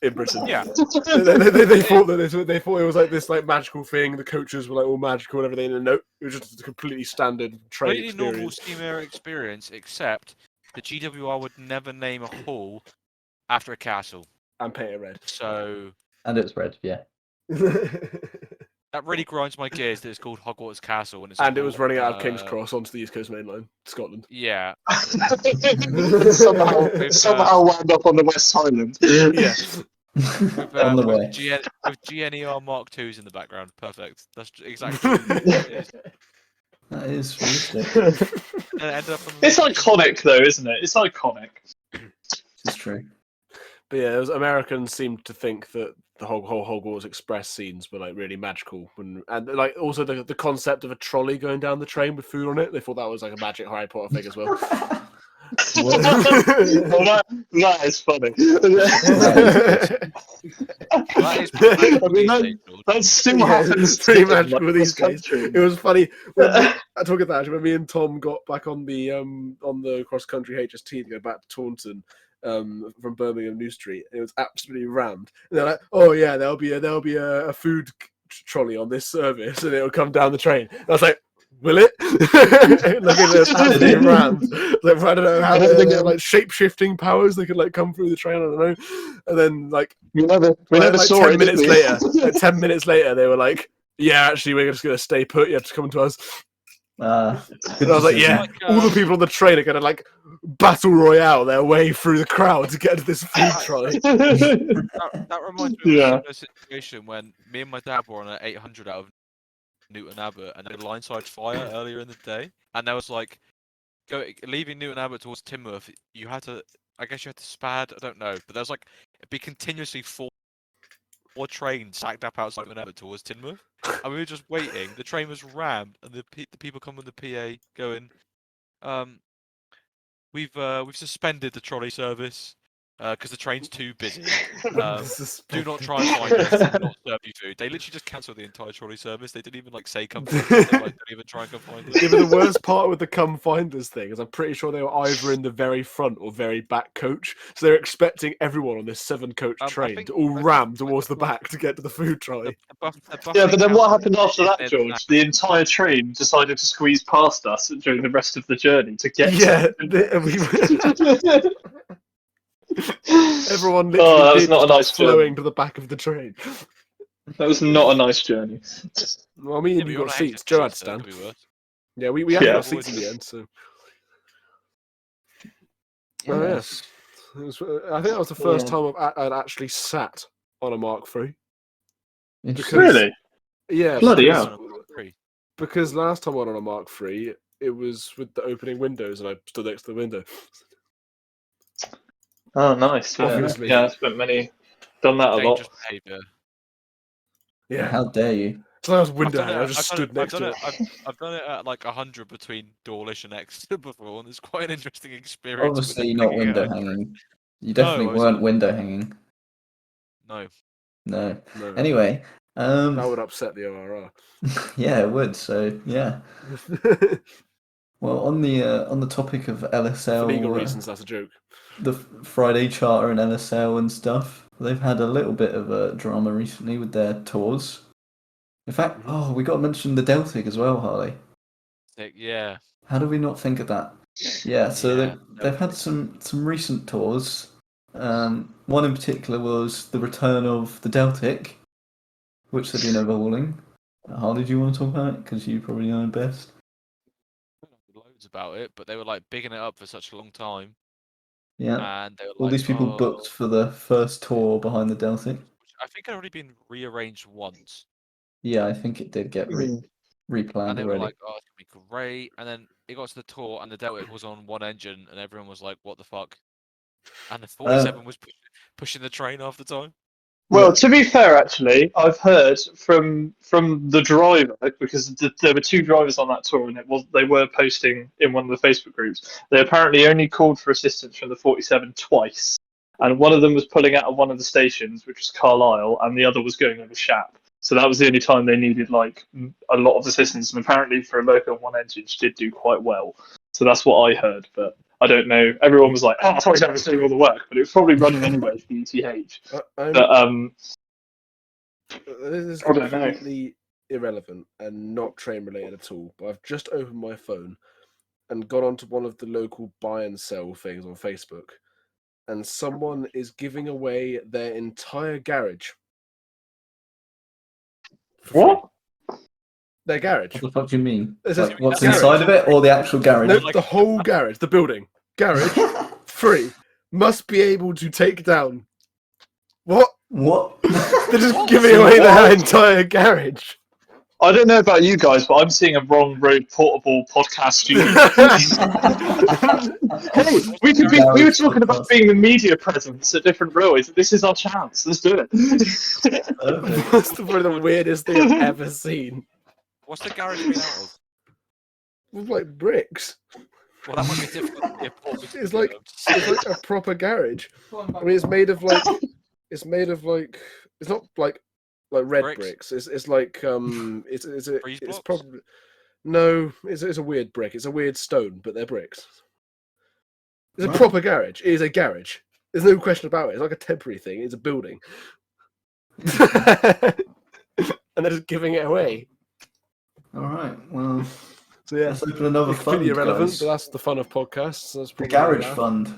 in Britain. yeah, they thought that they thought it was like this like magical thing. The coaches were like all magical and everything. And no, it was just a completely standard train completely normal experience. steam era experience, except the GWR would never name a hall after a castle. And paint it red. So And it's red, yeah. that really grinds my gears that it's called Hogwarts Castle and it's And it was running out of King's uh, Cross onto the East Coast Main Line, Scotland. Yeah, somehow wound up on the West Highland. Yeah. with, On the with, way. with GNER Mark IIs in the background. Perfect. That's exactly what it is. That is realistic. And it ended up on It's iconic, though, isn't it? It's iconic. This is true. But yeah, those Americans seemed to think that the whole Hogwarts Express scenes were like really magical, and like also the concept of a trolley going down the train with food on it. They thought that was like a magic Harry Potter thing as well. Well, that is funny. That is pretty I mean, magical, George. that still Yeah, happens it's pretty in, like, magical these this days. country. It was funny when I talk about that. When me and Tom got back on the cross country HST to go back to Taunton from Birmingham New Street, and it was absolutely rammed. And they're like, "Oh yeah, there'll be a food trolley on this service, and it'll come down the train." And I was like, "Will it?" Look at this, absolutely rammed. Like, I don't know how they have like shape shifting powers. They could like come through the train. I don't know. And then like We never like saw 10 it. minutes did we? later, like 10 minutes later, they were like, "Yeah, actually, we're just gonna stay put. You have to come to us." Good And I was like, decision. "Yeah." All the people on the train are gonna like battle royale their way through the crowd to get to this food trolley. That reminds me of Yeah. a similar situation when me and my dad were on an 800 out of Newton Abbot and a line-side fire earlier in the day, and there was like leaving Newton Abbot towards Tinmouth. You had to, I guess you had to spad. I don't know, but there's like it'd be continuously four trains stacked up outside Newton Abbot towards Tinmouth, and we were just waiting. The train was rammed, and the people come with the PA going, we've suspended the trolley service because the train's too busy. Do not try and find us. We will not serve you food. They literally just cancelled the entire trolley service. They didn't even say come find us. They don't even try and come find us. Yeah, but the worst part with the come find us thing is I'm pretty sure they were either in the very front or very back coach. So they're expecting everyone on this 7-coach train to all ram towards the back to get to the food trolley. Yeah, but then what happened after that, George? The entire train decided to squeeze past us during the rest of the journey to get Everyone literally that was did not a start nice flowing journey. to the back of the train. That was not a nice journey. Well, me and you got seats. Joe had to stand. Yeah, we had got seats in the end, so. Oh, yes. It was, I think that was the first time I'd actually sat on a Mark III. Really? Yeah. Bloody hell. Because last time I went on a Mark III, it was with the opening windows, and I stood next to the window. Oh, nice. Obviously. Yeah, I spent done that a lot. Dangerous behaviour. Yeah. How dare you? So I was window hanging, I just stood next to it. I've done it at like 100 between Dawlish and Exeter before, and it's quite an interesting experience. Obviously not window hanging. You definitely weren't window hanging. No. Anyway, that would upset the ORR. Yeah, it would. So yeah. Well, on the topic of LSL, for legal reasons, that's a joke. The Friday Charter and LSL and stuff, they've had a little bit of a drama recently with their tours. In fact, we got to mention the Deltic as well, Harley. Yeah. How do we not think of that? Yeah, so they've had some recent tours. One in particular was the return of the Deltic, which they've been overhauling. Harley, do you want to talk about it? Because you probably know best. Loads about it, but they were like bigging it up for such a long time. Yeah. And they were all these people booked for the first tour behind the Deltic. I think it had already been rearranged once. Yeah, I think it did get replanned and they already. were like, "Oh, it's gonna be great." And then it got to the tour, and the Deltic was on one engine, and everyone was like, "What the fuck?" And the 47 was pushing the train half the time. Well, to be fair, actually, I've heard from the driver, because there were 2 drivers on that tour, and they were posting in one of the Facebook groups. They apparently only called for assistance from the 47 twice, and one of them was pulling out of one of the stations, which was Carlisle, and the other was going over Shap. So that was the only time they needed like a lot of assistance, and apparently for a local one engine, she did do quite well. So that's what I heard, but I don't know. Everyone was like, "Oh, 47 was doing all the work," but it was probably running anyway for ETH. This is completely irrelevant and not train related at all. But I've just opened my phone and gone onto one of the local buy and sell things on Facebook, and someone is giving away their entire garage. What? Their garage. What the fuck do you mean? Like, what's inside of it, or the actual garage? No, the whole garage, the building. Garage, free. Must be able to take down. What? They're just giving away their entire garage. I don't know about you guys, but I'm seeing a Wrong Road portable podcast studio. Hey, we were talking about being the media presence at different railways. This is our chance. Let's do it. That's probably the weirdest thing I've ever seen. What's the garage made out of? It's like bricks. Well, that might be difficult. It's like a proper garage. I mean, it's made of like. It's not like red bricks. It's like it's probably it's a weird brick. It's a weird stone, but they're bricks. It's a proper garage. It is a garage. There's no question about it. It's like a temporary thing. It's a building, and they're just giving it away. All right. Well, so yeah, let's open another fund. Pretty irrelevant, guys. but that's the fun of podcasts. So that's the garage fund.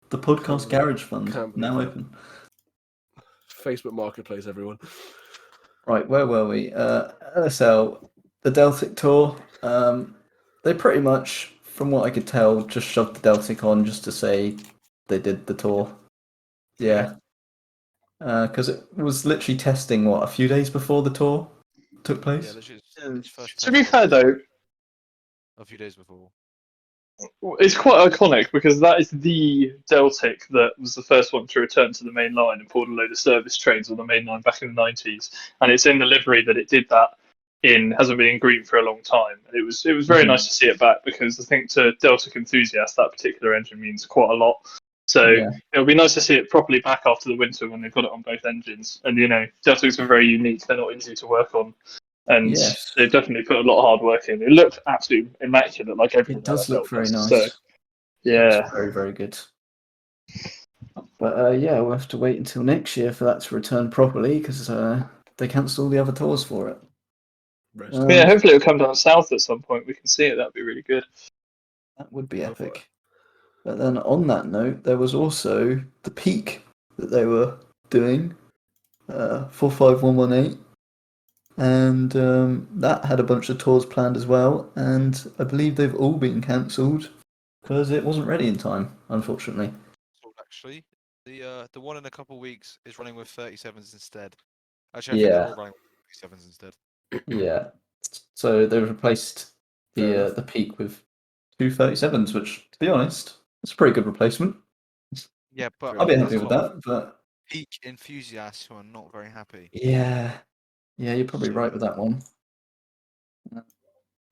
The podcast garage fund now open. Facebook Marketplace, everyone. Right, where were we? LSL, the Deltic tour. They pretty much, from what I could tell, just shoved the Deltic on just to say they did the tour. Yeah. Because it was literally testing, a few days before the tour took place? Yeah, to be fair, though, a few days before. It's quite iconic because that is the Deltic that was the first one to return to the main line and pulled a load of service trains on the main line back in the 90s. And it's in the livery that it did that. hasn't been in green for a long time. And it was very nice to see it back, because I think to Delta enthusiasts that particular engine means quite a lot. So it'll be nice to see it properly back after the winter when they've got it on both engines. And Deltas are very unique; they're not easy to work on, and they've definitely put a lot of hard work in. It looked absolutely immaculate, like everything. It does look very nice. So, yeah, it's very, very good. But we'll have to wait until next year for that to return properly, because they cancelled all the other tours for it. Hopefully it'll come down south at some point. We can see it. That'd be really good. That would be epic. But then on that note, there was also the peak that they were doing, 45118, and that had a bunch of tours planned as well, and I believe they've all been cancelled because it wasn't ready in time, unfortunately. Actually, the one in a couple of weeks is running with 37s instead. Actually, I think they're all running with 37s instead. Yeah. So they've replaced the peak with 237s, which, to be honest, it's a pretty good replacement. Yeah, but I'd be happy with that. But peak enthusiasts who are not very happy. Yeah, you're probably right with that one.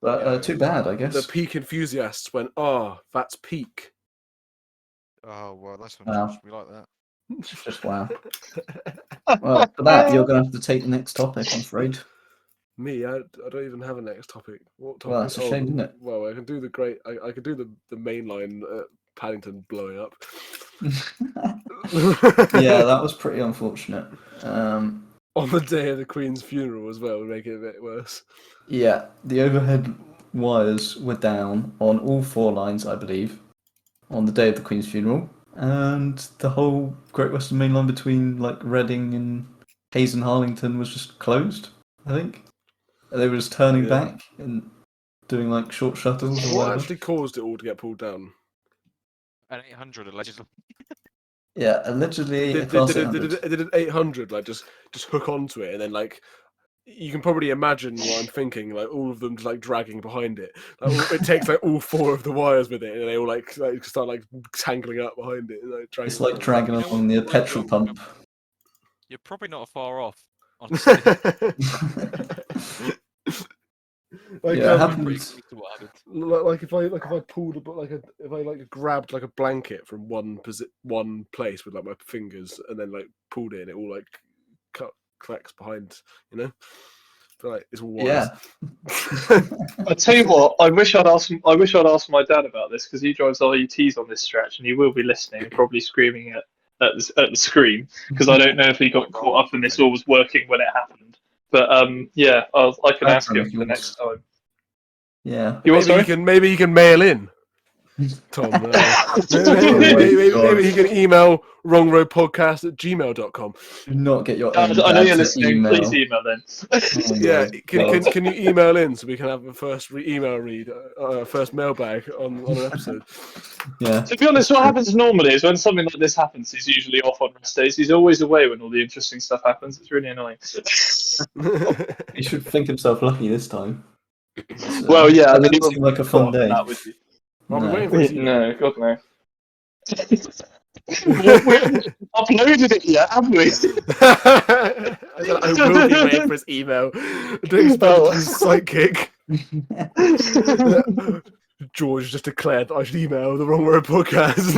But too bad, I guess. The peak enthusiasts went, that's peak. Oh, well, that's unfortunate. We like that. Just wow. Well, for that, you're going to have to take the next topic, I'm afraid. Me, I don't even have a next topic. What topic? Well, that's a shame, isn't it? Well, I can do I can do the main line, Paddington blowing up. Yeah, that was pretty unfortunate. On the day of the Queen's funeral as well, would make it a bit worse. Yeah, the overhead wires were down on all 4 lines, I believe, on the day of the Queen's funeral, and the whole Great Western Main Line between like Reading and Hayes and Harlington was just closed, I think. They were just turning back and doing like short shuttles or whatever. What actually caused it all to get pulled down? An 800 allegedly. Yeah, allegedly. Did an 800 like just hook onto it, and then like you can probably imagine what I'm thinking, like all of them just like dragging behind it. Like, it takes like all 4 of the wires with it, and they all like start like tangling up behind it. Like, it's like dragging along the petrol pump. You're probably not far off, honestly. Like, yeah, it happens. Like if I pulled if I grabbed like a blanket from one place with like my fingers, and then like pulled it, and it all like collects behind, But like it's all wires. Yeah. I tell you what, I wish I'd asked my dad about this, because he drives RUTs on this stretch, and he will be listening, probably screaming at the screen, because I don't know if he got caught up in this or was working when it happened. But I can ask him for the next time. Yeah. Maybe you can mail in, Tom. Maybe you can email wrongroadpodcast@gmail.com. Do not get your I own know you're dad to listening. email. Please email then. Yeah, can you email in so we can have a first email read, first mailbag on an episode? Yeah. To be honest, what happens normally is when something like this happens, he's usually off on rest days. He's always away when all the interesting stuff happens. It's really annoying. He should think himself lucky this time. Well, yeah, I mean, it seemed like a fun day. I'll be waiting for his email. No, God no. We haven't uploaded it yet, have we? I will be waiting for his email. Don't expect his sidekick. George just declared that I should email the Wrong Road podcast.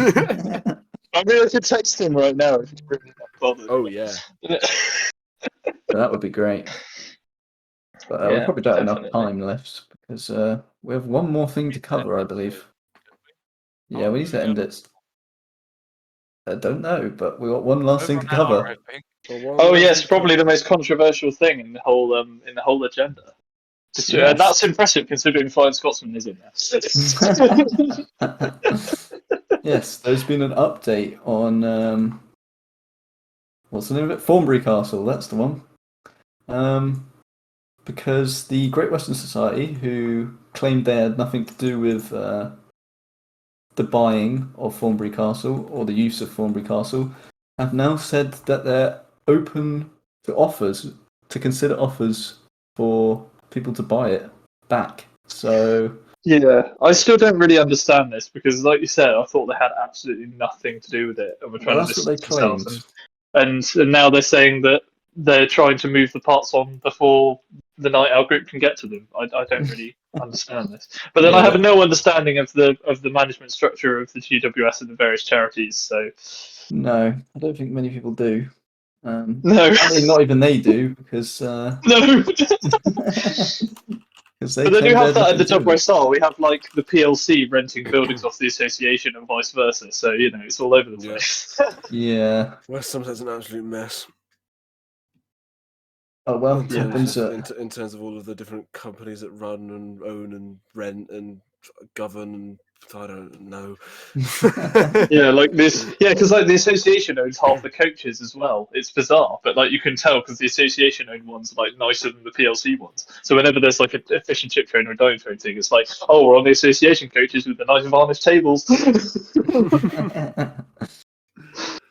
I mean, I could text him right now if he's really not bothered. Oh, yeah. That would be great. But we probably don't have enough time left, because we have one more thing to cover, I believe. Yeah, we need to end it. I don't know, but we got one last thing to cover. Oh yes, probably the most controversial thing in the whole agenda. That's impressive considering Flying Scotsman is in there. Yes, there's been an update on what's the name of it? Thornbury Castle. That's the one. Because the Great Western Society, who claimed they had nothing to do with the buying of Thornbury Castle or the use of Thornbury Castle, have now said that they're open to offers, to consider offers for people to buy it back. So yeah, I still don't really understand this, because, like you said, I thought they had absolutely nothing to do with it, and we're trying to that's what they distance themselves. claimed. And now they're saying that they're trying to move the parts on before the night our group can get to them. I don't really understand this. But then I have no understanding of the management structure of the GWS and the various charities. So No, I don't think many people do. no, I mean, not even they do, because no. they But they do claim have they're that at the nothing to job do where I with start. We have like the PLC renting buildings off the association and vice versa. So it's all over the Yeah. place. it. Yeah. West Somerset's an absolute mess. Oh well, In tap terms, into of, it. in terms of all of the different companies that run and own and rent and govern, and I don't know. Yeah, like this. Yeah, because like the association owns half the coaches as well. It's bizarre, but like you can tell because the association owned ones are like nicer than the PLC ones. So whenever there's like a fish and chip train or a dining train thing, it's like, oh, we're on the association coaches with the nice varnished tables.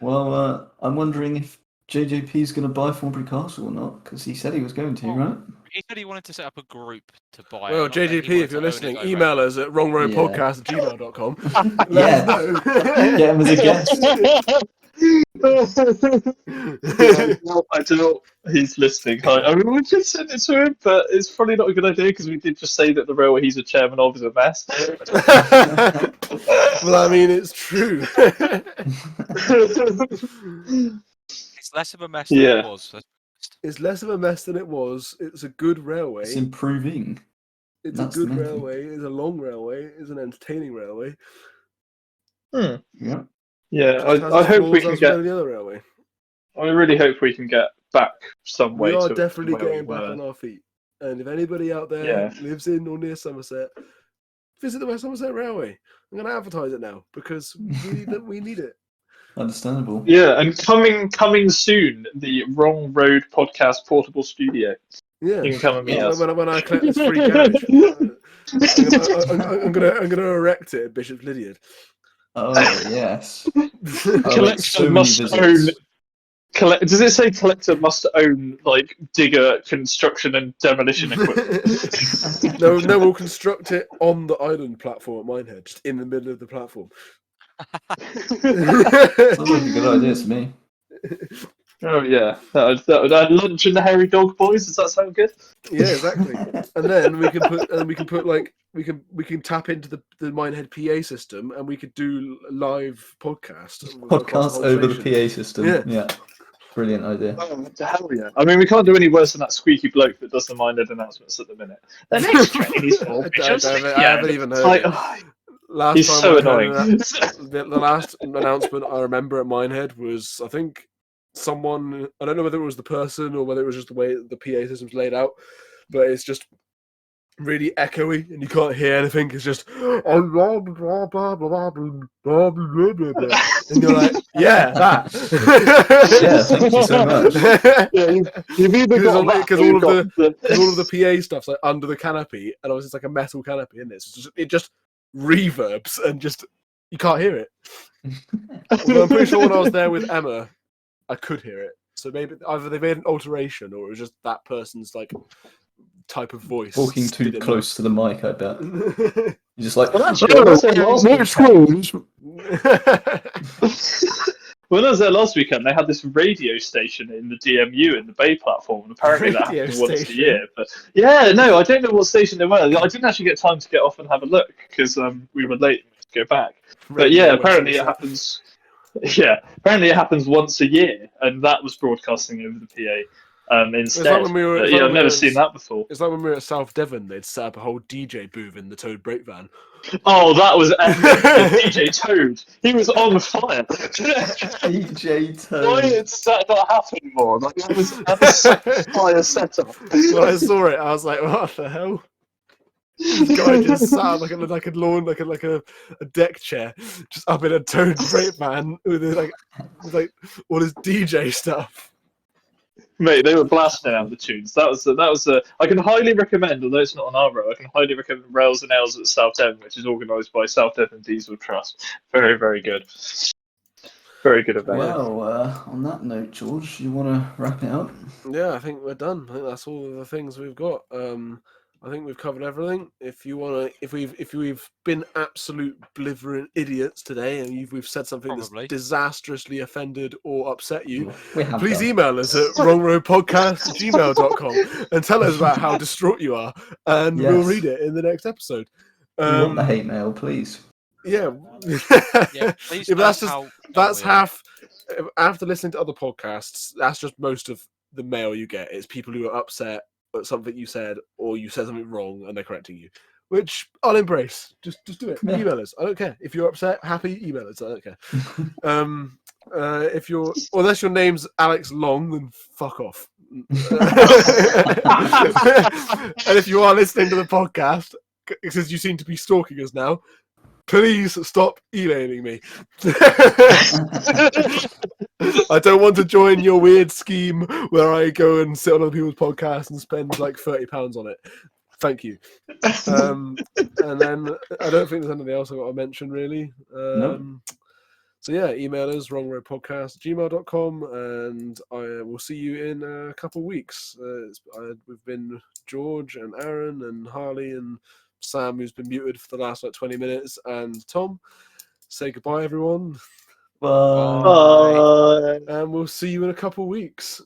Well, I'm wondering if JJP's going to buy Thornbury Castle or not, because he said he was going to, right? He said he wanted to set up a group to buy Well, it. not that he JJP, wanted if you're to own it listening, directly. email us at wrongroadpodcast@gmail.com. Let us know. Get him as a guest. I don't know. He's listening. I mean, we could send it to him, but it's probably not a good idea because we did just say that the railway he's a chairman of is a mess. Well, I mean, it's true. It's less of a mess than Yeah. it was. It's less of a mess than it was. It's a good railway. It's improving. It's That's a the good main thing. railway. It's a long railway. It's an entertaining railway. Yeah. Yeah, Just has I its hope we flaws can as get. with any other railway. I really hope we can get back some way We are to definitely where we getting back were. on our feet. And if anybody out there Yeah. lives in or near Somerset, visit the West Somerset Railway. I'm going to advertise it now because we need it. Understandable. Yeah, and coming soon, the Wrong Road Podcast portable studio. Yeah. You can come and meet us. When I collect this free garage, I'm gonna erect it at Bishop's Lydiard. Oh yes. Collector must own. Does it say collector must own like digger, construction, and demolition equipment? No, we'll construct it on the island platform at Minehead, just in the middle of the platform. Sounds like a good idea to me. Oh yeah, that would add lunch in the Hairy Dog Boys. Does that sound good? Yeah, exactly. And then we can put like we can tap into the Minehead PA system, and we could do live podcast across the whole Over the station. PA system. Yeah. Yeah. Brilliant idea. Oh, hell yeah! I mean, we can't do any worse than that squeaky bloke that does the Minehead announcements at the minute. The next train is for I haven't even heard it. Last He's time so I heard annoying. the last announcement I remember at Minehead was, I think, someone, I don't know whether it was the person or whether it was just the way the PA system's laid out, but it's just really echoey and you can't hear anything. It's just and you're like, yeah, that. Yeah, thank you so much. You've either got Because all of the PA stuff's like under the canopy, and obviously it's like a metal canopy in this. It just reverbs and just you can't hear it. Although I'm pretty sure when I was there with Emma, I could hear it. So maybe either they made an alteration or it was just that person's like type of voice. Talking too close to the mic, I bet. You're just like, Well, actually, when I was there last weekend, they had this radio station in the DMU in the Bay platform, and apparently that happens once a year. But yeah, no, I don't know what station they were. I didn't actually get time to get off and have a look because we were late to go back. But yeah, apparently it happens. Yeah, apparently it happens once a year, and that was broadcasting over the PA. Instead, I've never seen that before. It's like when we were at South Devon, they'd set up a whole DJ booth in the Toad brake van. Oh, that was epic. DJ Toad, he was on fire. DJ Toad. Why did that not happen more? Like that was fire setup. When I saw it, I was like, "What the hell?" This guy just sat up like a lawn, like a deck chair, just up in a Toad brake van with like all his DJ stuff. Mate, they were blasting out the tunes. That was I can highly recommend, although it's not on our row, I can highly recommend Rails and Ales at South Devon, which is organised by South Devon Diesel Trust. Very, very good. Very good event. Well, on that note, George, you want to wrap it up? Yeah, I think we're done. I think that's all of the things we've got. I think we've covered everything. If we've been absolute blithering idiots today, and we've said something Probably. that's disastrously offended or upset you, We have please done. email us at wrongroadpodcast@gmail.com and tell us about how distraught you are, and we'll Yes. read it in the next episode. We want the hate mail, please. Yeah, Yeah, please but tell that's us how that's dumb we are. half. After listening to other podcasts, that's just most of the mail you get. It's people who are upset at something you said, or you said something wrong and they're correcting you, which I'll embrace. Just do it. Yeah. Email us. I don't care if you're upset. Happy, email us. I don't care. If you're, unless your name's Alex Long, then fuck off. And if you are listening to the podcast, because you seem to be stalking us now, please stop emailing me. I don't want to join your weird scheme where I go and sit on other people's podcasts and spend like £30 on it. Thank you. And then I don't think there's anything else I've got to mention really. No. So yeah, email us wrongroadpodcast@gmail.com, and I will see you in a couple of weeks. We've been George and Aaron and Harley and Sam, who's been muted for the last like 20 minutes, and Tom. Say goodbye, everyone, Bye. Bye. and we'll see you in a couple of weeks.